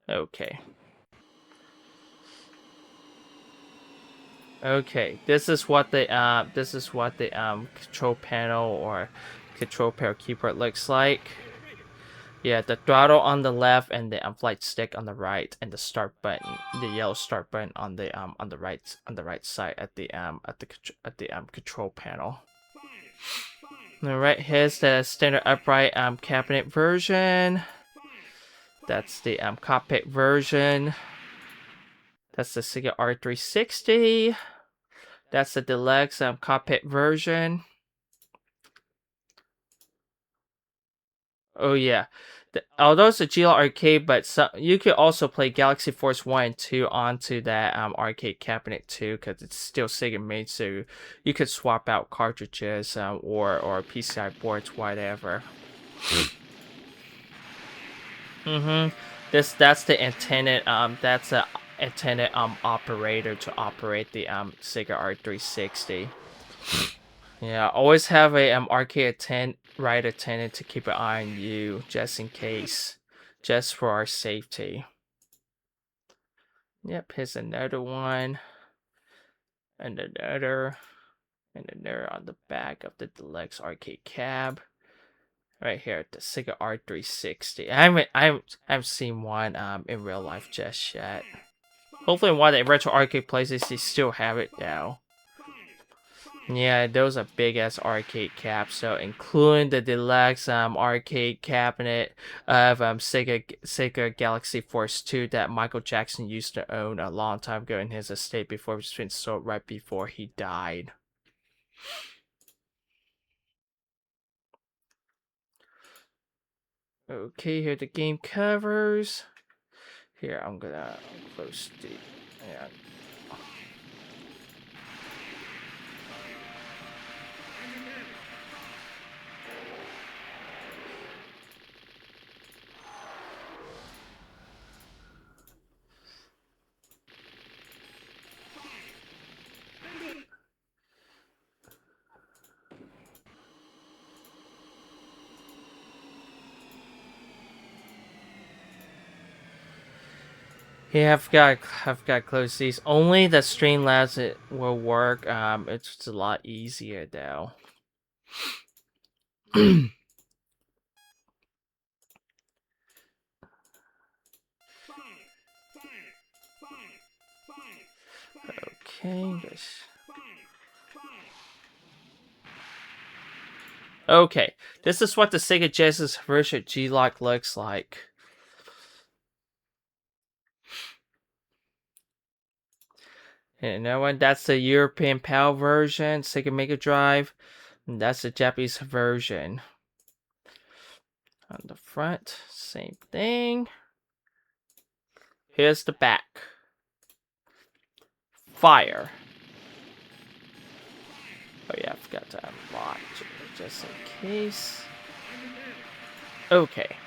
Okay. Okay, this is what the control panel or control panel keyboard looks like. Yeah, the throttle on the left and the flight stick on the right, and the start button, the yellow start button on the right side at the control panel. All right, here's the standard upright cabinet version. That's the cockpit version. That's the Sega R360. That's the deluxe cockpit version. Oh yeah, although it's a G-LOC arcade, but you could also play Galaxy Force 1 and 2 onto that arcade cabinet too, because it's still Sega made, so you could swap out cartridges or PCI boards, whatever. That's the intended operator to operate the Sega R360. Yeah, always have a arcade ride attendant to keep an eye on you, just in case, just for our safety. Yep, here's another one, and another on the back of the deluxe arcade cab. Right here, the Sega R360. I haven't seen one in real life just yet. Hopefully in one of the retro arcade places they still have it now. Yeah, those are big ass arcade caps, so including the deluxe arcade cabinet of Sega Galaxy Force 2 that Michael Jackson used to own a long time ago in his estate before it was been sold right before he died. Okay, here are the game covers. Here, I'm gonna close the. Yeah. Yeah, I've got to close these. Only the Streamlabs it will work. It's a lot easier though. Okay, okay, this is what the Sega Genesis version G-LOC looks like. And that one, that's the European PAL version, Sega Mega Drive. And that's the Japanese version. On the front, same thing. Here's the back. Fire. Oh yeah, I forgot to unlock just in case. Okay.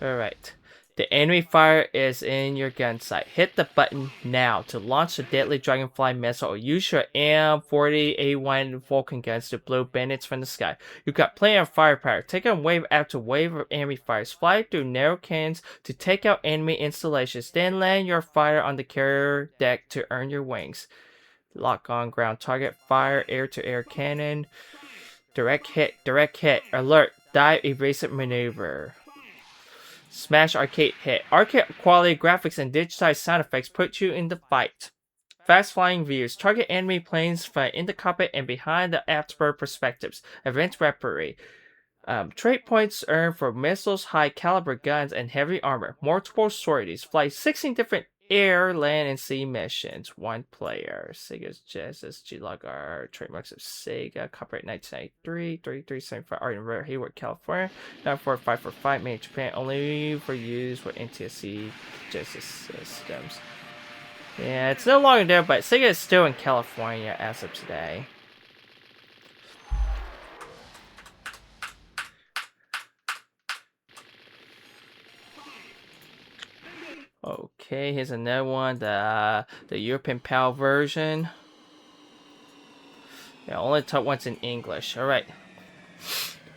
Alright. The enemy fire is in your gun sight. Hit the button now to launch the deadly Dragonfly missile or use your M40A1 Vulcan guns to blow bandits from the sky. You've got plenty of firepower. Take on wave after wave of enemy fires. Fly through narrow cannons to take out enemy installations. Then land your fire on the carrier deck to earn your wings. Lock on ground target. Fire air-to-air cannon. Direct hit. Direct hit. Alert. Dive evasive maneuver. Smash arcade hit. Arcade quality graphics and digitized sound effects put you in the fight. Fast flying views. Target enemy planes from in the cockpit and behind the afterburner perspectives. Event referee. Trait points earned for missiles, high caliber guns, and heavy armor. Multiple sorties. Fly 16 different air, land, and sea missions. One player. Sega's Genesis G-LOC are trademarks of Sega. Copyright 1993. 3375 Art in Rare Hayward, California. 94545 made in Japan. Only for use with NTSC Genesis systems. Yeah, it's no longer there, but Sega is still in California as of today. Okay, here's another one, the European PAL version. Yeah, only top one's in English. All right.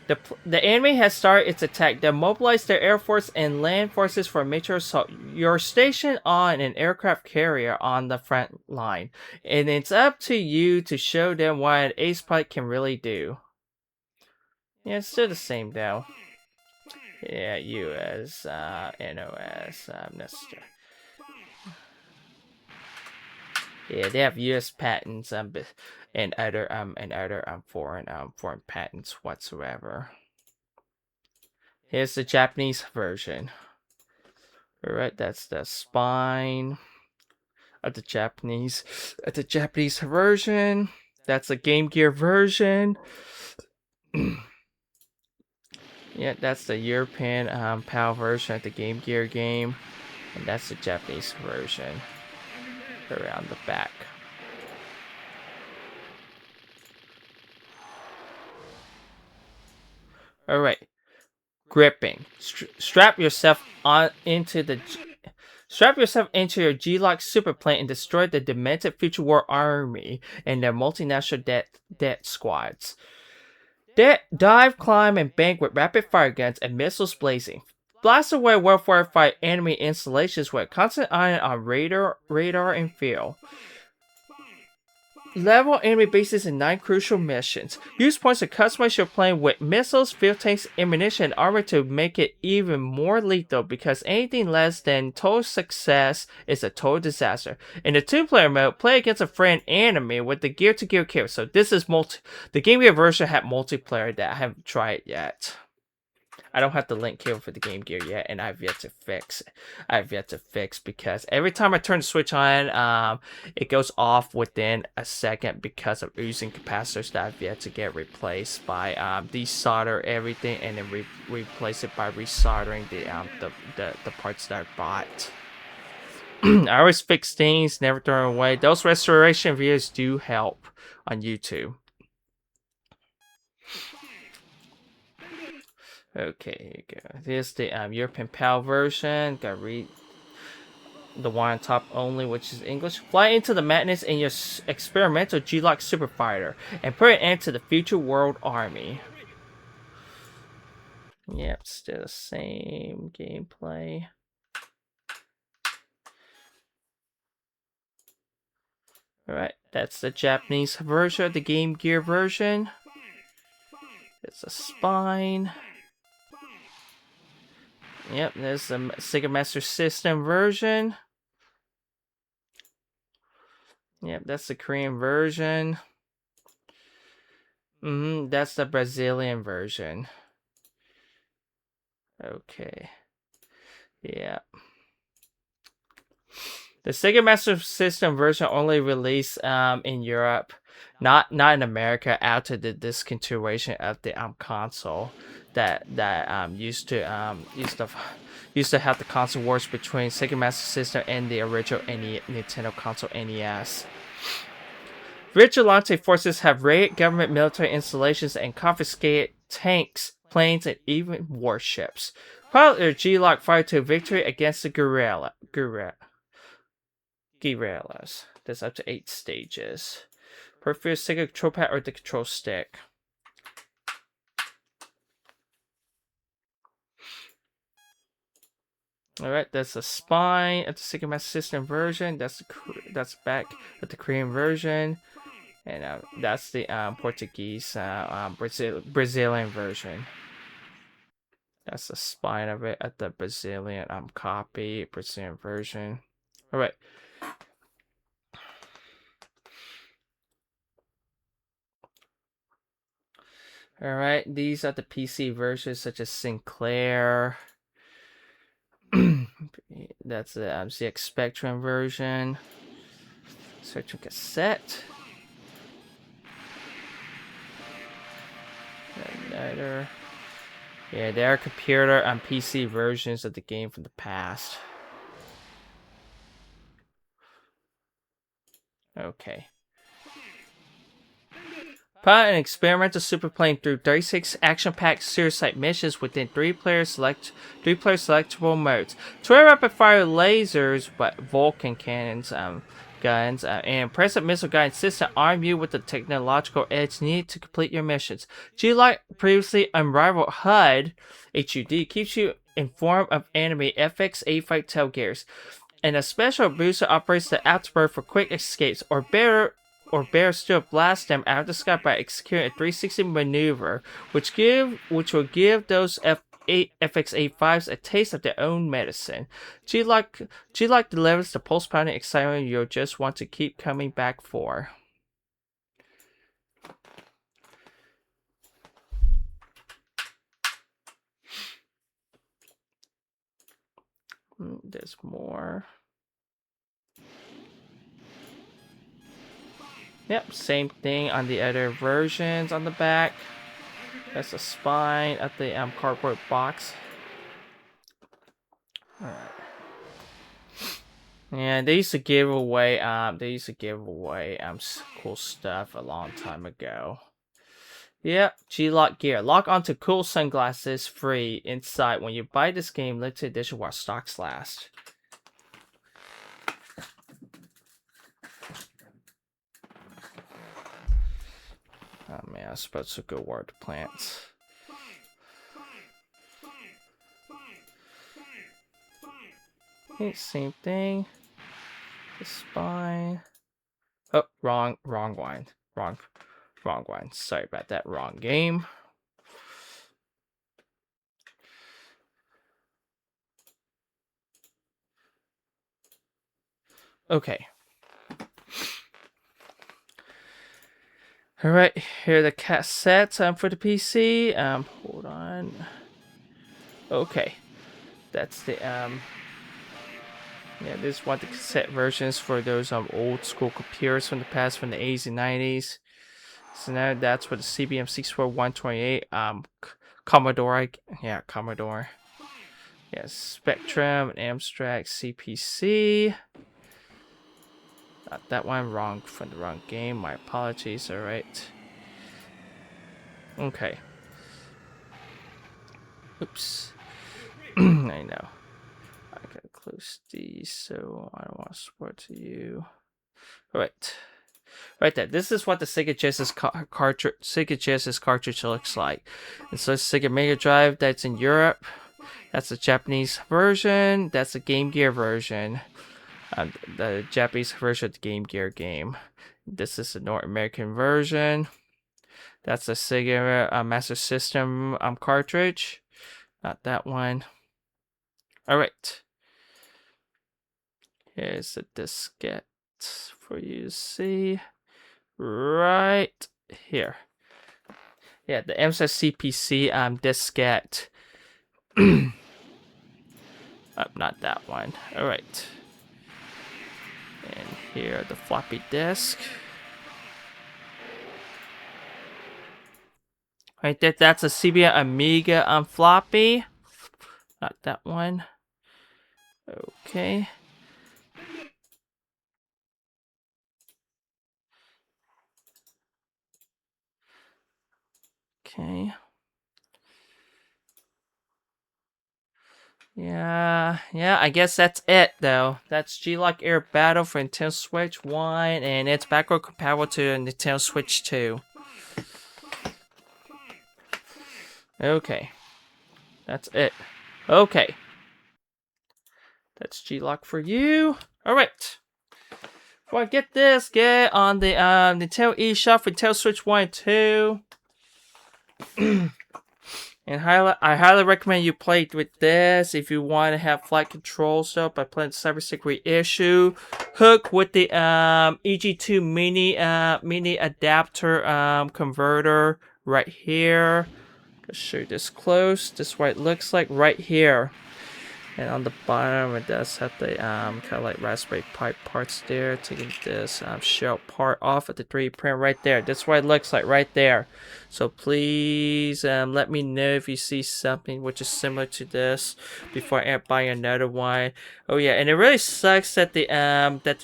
The enemy has started its attack. They mobilized their air force and land forces for a major assault. You're stationed on an aircraft carrier on the front line, and it's up to you to show them what an ace pilot can really do. Yeah, it's still the same though. Yeah, US, NOS, yeah, they have U.S. patents and other foreign patents whatsoever. Here's the Japanese version. All right, that's the spine of the Japanese version. That's the Game Gear version. Yeah, that's the European PAL version of the Game Gear game, and that's the Japanese version. Around the back. All right, gripping. Strap yourself into your G-LOC superplane and destroy the demented Future War Army and their multinational debt squads. Dive, climb, and bank with rapid fire guns and missiles blazing. Blast away well fight enemy installations with a constant eye on radar and field. level enemy bases in 9 crucial missions. Use points to customize your plane with missiles, fuel tanks, ammunition, and armor to make it even more lethal, because anything less than total success is a total disaster. In the 2-player mode, play against a friend enemy with the gear-to-gear carry. So this is the Game Gear version had multiplayer that I haven't tried yet. I don't have the link here for the Game Gear yet, and I've yet to fix. Because every time I turn the switch on, it goes off within a second because of oozing capacitors that I've yet to get replaced by desolder everything and then replace it by resoldering the parts that I bought. I always fix things, never throw them away. Those restoration videos do help on YouTube. Okay, here you go. Here's the European PAL version. Gotta read the one on top only, which is English. Fly into the madness in your experimental G-LOC Super Fighter and put an end to the future world army. Yep, still the same gameplay. Alright, that's the Japanese version, the Game Gear version. It's a spine. Yep, there's the Sega Master System version. Yep, that's the Korean version. That's the Brazilian version. Okay. Yeah. The Sega Master System version only released in Europe, not in America, after the discontinuation of the console that used to have the console wars between Sega Master System and the original Nintendo console NES. Vigilante forces have raided government military installations and confiscated tanks, planes, and even warships. Pilot their G-LOC fighter to victory against the guerrillas. There's up to 8 stages. Prefer Sega control pad or the control stick. Alright, that's the spine of the Sega Master System version. That's back of the Korean version. And that's the Portuguese, Brazilian version. That's the spine of it at the Brazilian copy, Brazilian version. Alright. Alright, these are the PC versions such as Sinclair. That's the ZX Spectrum version. Searching cassette. Another. Yeah, there are computer and PC versions of the game from the past. Okay. Pilot an experimental super plane through 36 action-packed suicide missions within 3-player selectable modes. 12 rapid-fire lasers, but Vulcan cannons, guns, and impressive missile guidance system arm you with the technological edge needed to complete your missions. G-LOC previously unrivaled HUD keeps you informed of enemy FX85 tailgears, and a special booster operates the afterburn for quick escapes, or better still, blast them out of the sky by executing a 360 maneuver, which will give those FX85s a taste of their own medicine. G-LOC delivers the pulse-pounding excitement you'll just want to keep coming back for. There's more. Yep, same thing on the other versions on the back. That's a spine at the cardboard box. Alright. Yeah, they used to give away cool stuff a long time ago. Yep, G-LOC gear. Lock onto cool sunglasses free inside when you buy this game, limited edition while stocks last. Oh man, I was supposed to go water the plants. Okay, same thing. The spine. Oh, wrong one. Wrong one. Sorry about that. Wrong game. Okay. All right, here are the cassettes for the PC. Hold on. Okay, that's the yeah, this is one of the cassette versions for those old school computers from the past, from the 80s and 90s. So now that's for the CBM 64128 Commodore. Yeah, Commodore. Yeah, Spectrum, Amstrad, CPC. Not that one. Wrong from the wrong game. My apologies. All right. Okay. Oops. I know. I gotta close these, so I don't want to support to you. All right. Right there. This is what the Sega Genesis cartridge looks like. And so Sega Mega Drive, that's in Europe. That's the Japanese version. That's the Game Gear version. The Japanese version of the Game Gear game. This is the North American version. That's the Sega Master System cartridge. Not that one. All right. Here's the diskette for you to see. Right here. Yeah, the Amstrad CPC diskette. Not that one. All right. And here the floppy disk. Right there, that's a CBI Amiga floppy. Not that one. Okay. Okay. Yeah, I guess that's it though. That's G-LOC Air Battle for Nintendo Switch 1, and it's backward compatible to Nintendo Switch 2. Okay. That's it. Okay. That's G-LOC for you. Alright. Before I get this, get on the Nintendo eShop for Nintendo Switch 1 and 2. And I highly recommend you play with this if you want to have flight control stuff by playing the Cyberstick reissue. Hook with the EG2 mini adapter converter right here. I'll show you this close. This is what it looks like right here. And on the bottom, it does have the kind of like Raspberry Pi parts there. Taking this shell part off of the 3D print right there. That's what it looks like right there. So please let me know if you see something which is similar to this before I buy another one. Oh yeah, and it really sucks that the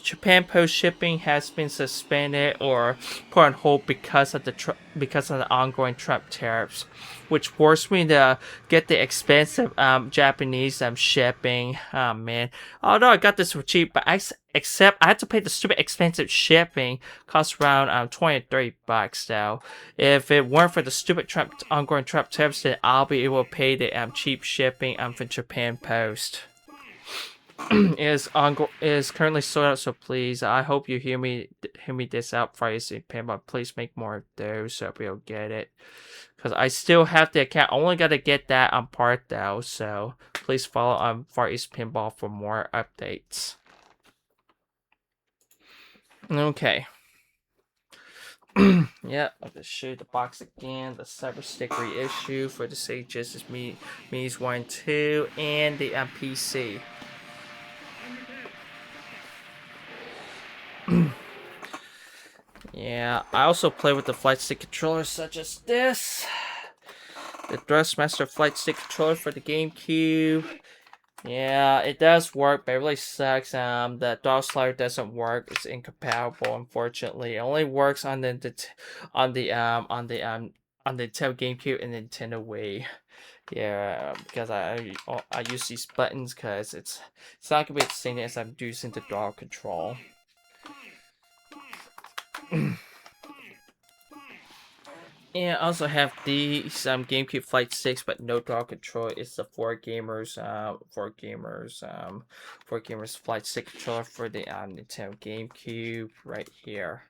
Japan Post shipping has been suspended or put on hold because of the ongoing Trump tariffs, which forced me to get the expensive Japanese shipping. Oh man, although I got this for cheap, but I had to pay the stupid expensive shipping. Cost around 20 to 30 bucks though. If it weren't for the stupid ongoing Trump tariffs, then I'll be able to pay the cheap shipping for Japan Post. is currently sold out, so please, I hope you hear me this out, Far East Pinball. Please make more of those so we'll get it, because I still have the account. I only got to get that on part though, so please follow on Far East Pinball for more updates. Okay. Yeah, I'll just show you the box again. The Cyberstick reissue for the Sega Genesis Minis 1 and 2 and the PC. Yeah, I also play with the flight stick controllers such as this. The Thrustmaster flight stick controller for the GameCube. Yeah, it does work, but it really sucks. The dog slider doesn't work. It's incompatible, unfortunately. It only works on the Nintendo GameCube and Nintendo Wii. Yeah, because I use these buttons because it's not gonna be the same as I'm using the dog control. And I also have these GameCube Flight Sticks, but no draw control. It's the four gamers Flight Stick controller for the Nintendo GameCube right here.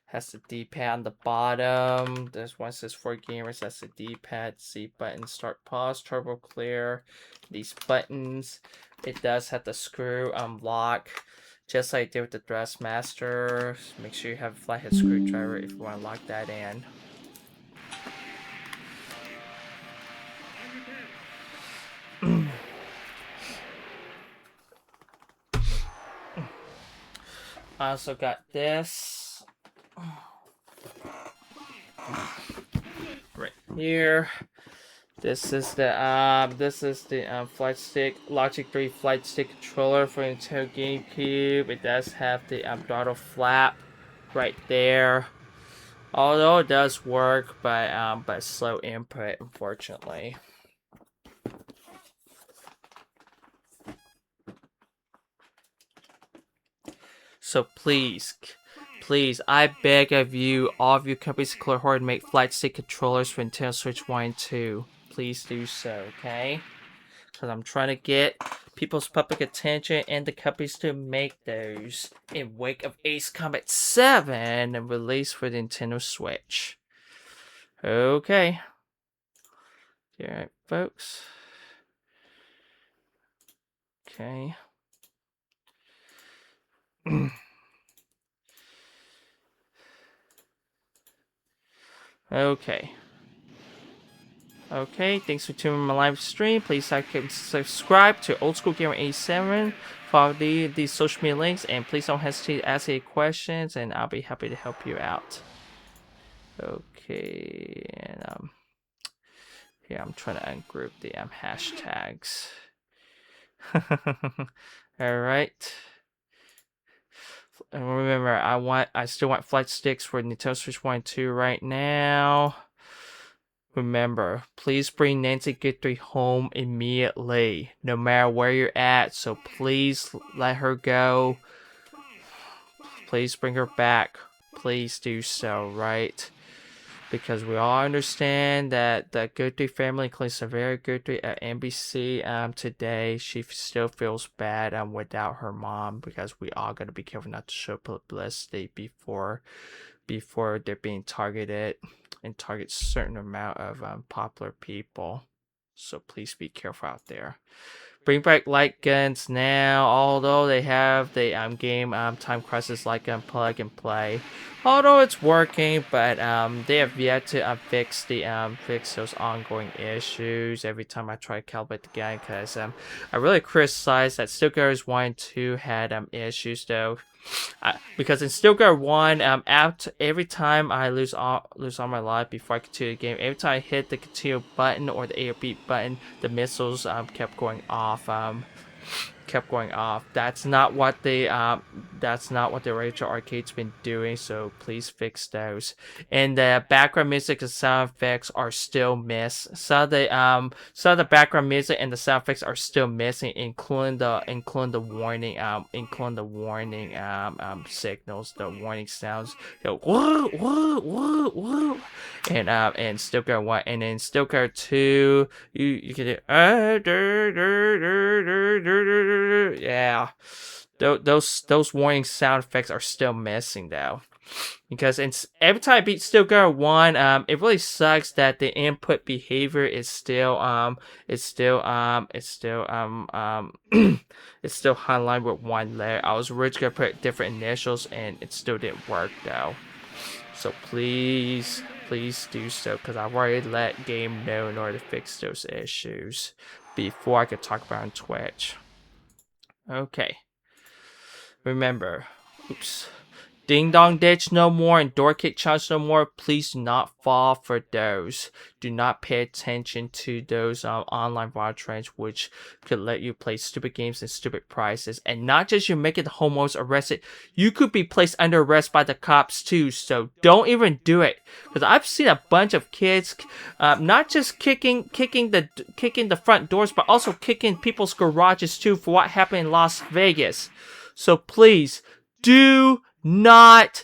Has the D-pad on the bottom. There's one that says for gamers. That's the D-pad, C button, start, pause, turbo clear. These buttons. It does have the screw lock, just like I did with the Thrustmaster. Make sure you have a flathead screwdriver if you want to lock that in. I also got this right here. This is the flight stick, Logic 3 flight stick controller for Nintendo GameCube. It does have the throttle flap right there. Although it does work, but slow input, unfortunately. So please, I beg of you, all of you companies to clear Hori to make flight stick controllers for Nintendo Switch 1 and 2. Please do so, okay? Because I'm trying to get people's public attention and the companies to make those in wake of Ace Combat 7 and release for the Nintendo Switch. Okay. Alright, folks. Okay. Okay. Okay, thanks for tuning in my live stream. Please like and subscribe to Old School Gamer 87. Follow the social media links, and please don't hesitate to ask any questions, and I'll be happy to help you out. Okay, and here I'm trying to ungroup the hashtags. All right. And remember, I still want flight sticks for Nintendo Switch 1 and 2 right now. Remember, please bring Nancy Guthrie home immediately, no matter where you're at. So please let her go. Please bring her back. Please do so, right? Because we all understand that the Guthrie family, including Severa Guthrie at NBC today, she still feels bad without her mom, because we all got to be careful not to show publicity before they're being targeted and target certain amount of popular people. So please be careful out there. Bring back light guns now, although they have the game Time Crisis light gun plug and play. Although it's working, but they have yet to fix those ongoing issues every time I try to calibrate the gun, because I really criticize that Steel Gutters 1 and 2 had issues though. Because in Steel Gutter 1, every time I lose all my life before I continue the game, every time I hit the continue button or the A or B button, the missiles kept going off. That's not what the original arcade's been doing. So please fix those. And the background music and sound effects are still missed. Some of the background music and the sound effects are still missing, including the warning signals, the warning sounds. Woo, woo, woo, woo. And Steel Gutter 1, and then Steel Gutter 2, you can do yeah. Those warning sound effects are still missing though, because every time I beat Steel Gutter 1, it really sucks that the input behavior is still it's still highlighted with one layer. I was originally gonna put different initials, and it still didn't work though. So please do so, because I've already let game know in order to fix those issues before I could talk about it on Twitch. Okay. Remember, Ding Dong Ditch no more and Door Kick Challenge no more. Please do not fall for those. Do not pay attention to those online viral trends, which could let you play stupid games and stupid prices. And not just you making the homeowners arrested, you could be placed under arrest by the cops too. So don't even do it, because I've seen a bunch of kids, not just kicking the front doors, but also kicking people's garages too for what happened in Las Vegas. So please do not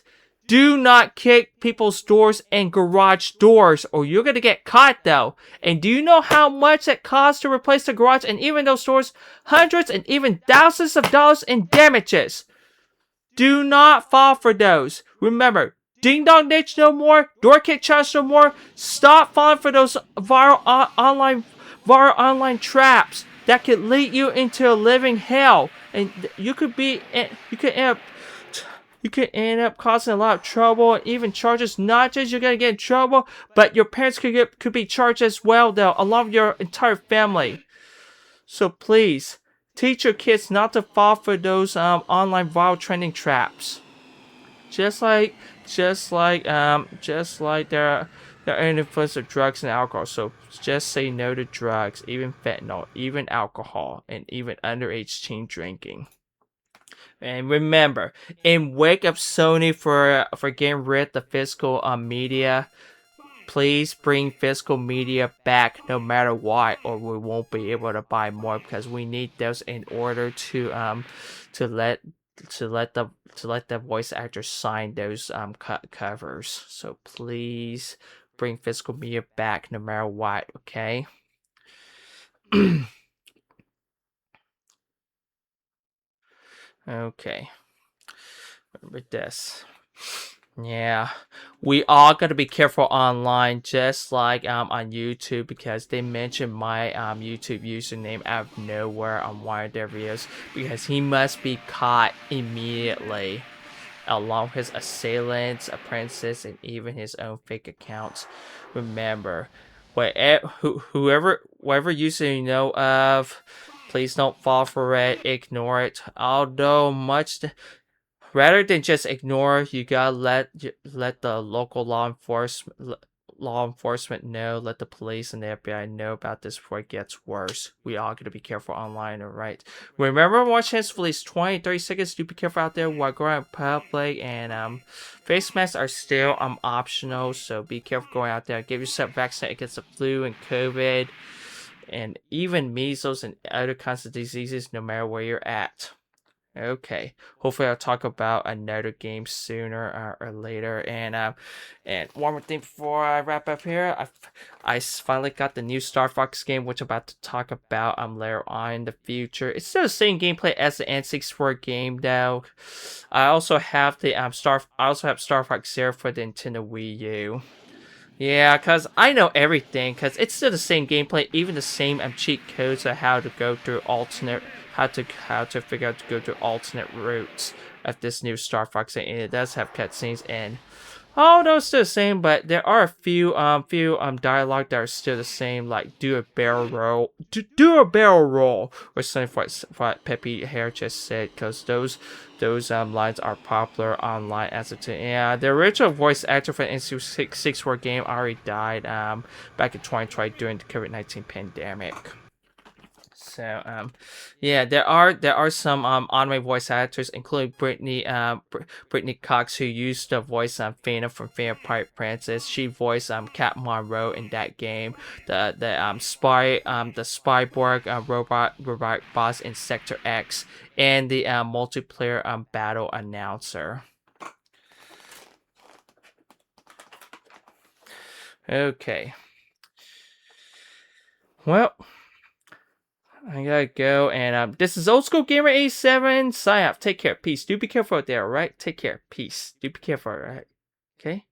Do not kick people's doors and garage doors, or you're gonna get caught though. And do you know how much it costs to replace the garage and even those doors? Hundreds and even thousands of dollars in damages. Do not fall for those. Remember, ding dong ditch no more, door kick challenge no more. Stop falling for those viral online traps that could lead you into a living hell, and you could end up causing a lot of trouble and even charges. Not just you're gonna get in trouble, but your parents could be charged as well though, along with your entire family. So please teach your kids not to fall for those online viral trending traps. Just like they're an influence of drugs and alcohol. So just say no to drugs, even fentanyl, even alcohol, and even underage teen drinking. And remember, in wake of Sony for getting rid of the physical media, please bring physical media back no matter what, or we won't be able to buy more, because we need those in order to let the voice actors sign those covers. So please bring physical media back no matter what, okay? Okay. Remember this. Yeah, we all gotta be careful online, just like on YouTube, because they mentioned my YouTube username out of nowhere on one of their videos, because he must be caught immediately, along with his assailants, apprentices, and even his own fake accounts. Remember, whatever user you know of, please don't fall for it. Ignore it. Although rather than just ignore, you gotta let the local law enforcement know, let the police and the FBI know about this before it gets worse. We all gotta be careful online, alright? Remember, watch hands for at least 20-30 seconds. Do be careful out there while going out in public, and face masks are still optional, so be careful going out there. Get yourself vaccinated against the flu and COVID, and even measles and other kinds of diseases, no matter where you're at. Okay, hopefully I'll talk about another game sooner or later. And one more thing before I wrap up here, I finally got the new Star Fox game, which I'm about to talk about later on in the future. It's still the same gameplay as the N64 game though. I also have the Star Fox Zero for the Nintendo Wii U. Yeah, cause I know everything, cause it's still the same gameplay, even the same cheat codes of how to go through alternate, how to figure out to go through alternate routes of this new Star Fox, and it does have cutscenes, and oh no, it's still the same, but there are a few dialogue that are still the same, like do a barrel roll, or something what Peppy Hare just said, cause those lines are popular online as of today. Yeah, the original voice actor for the N64 game already died back in 2020 during the COVID-19 pandemic. So yeah, there are some anime voice actors, including Brittany Cox, who used to voice Fana from Vampire Princess. She voiced Cat Monroe in that game. The Spyborg robot boss in Sector X, and the multiplayer battle announcer. Okay. Well, I gotta go, and this is Old School Gamer 87. Sign off. Take care. Peace. Do be careful out there, alright? Take care. Peace. Do be careful, alright? Okay?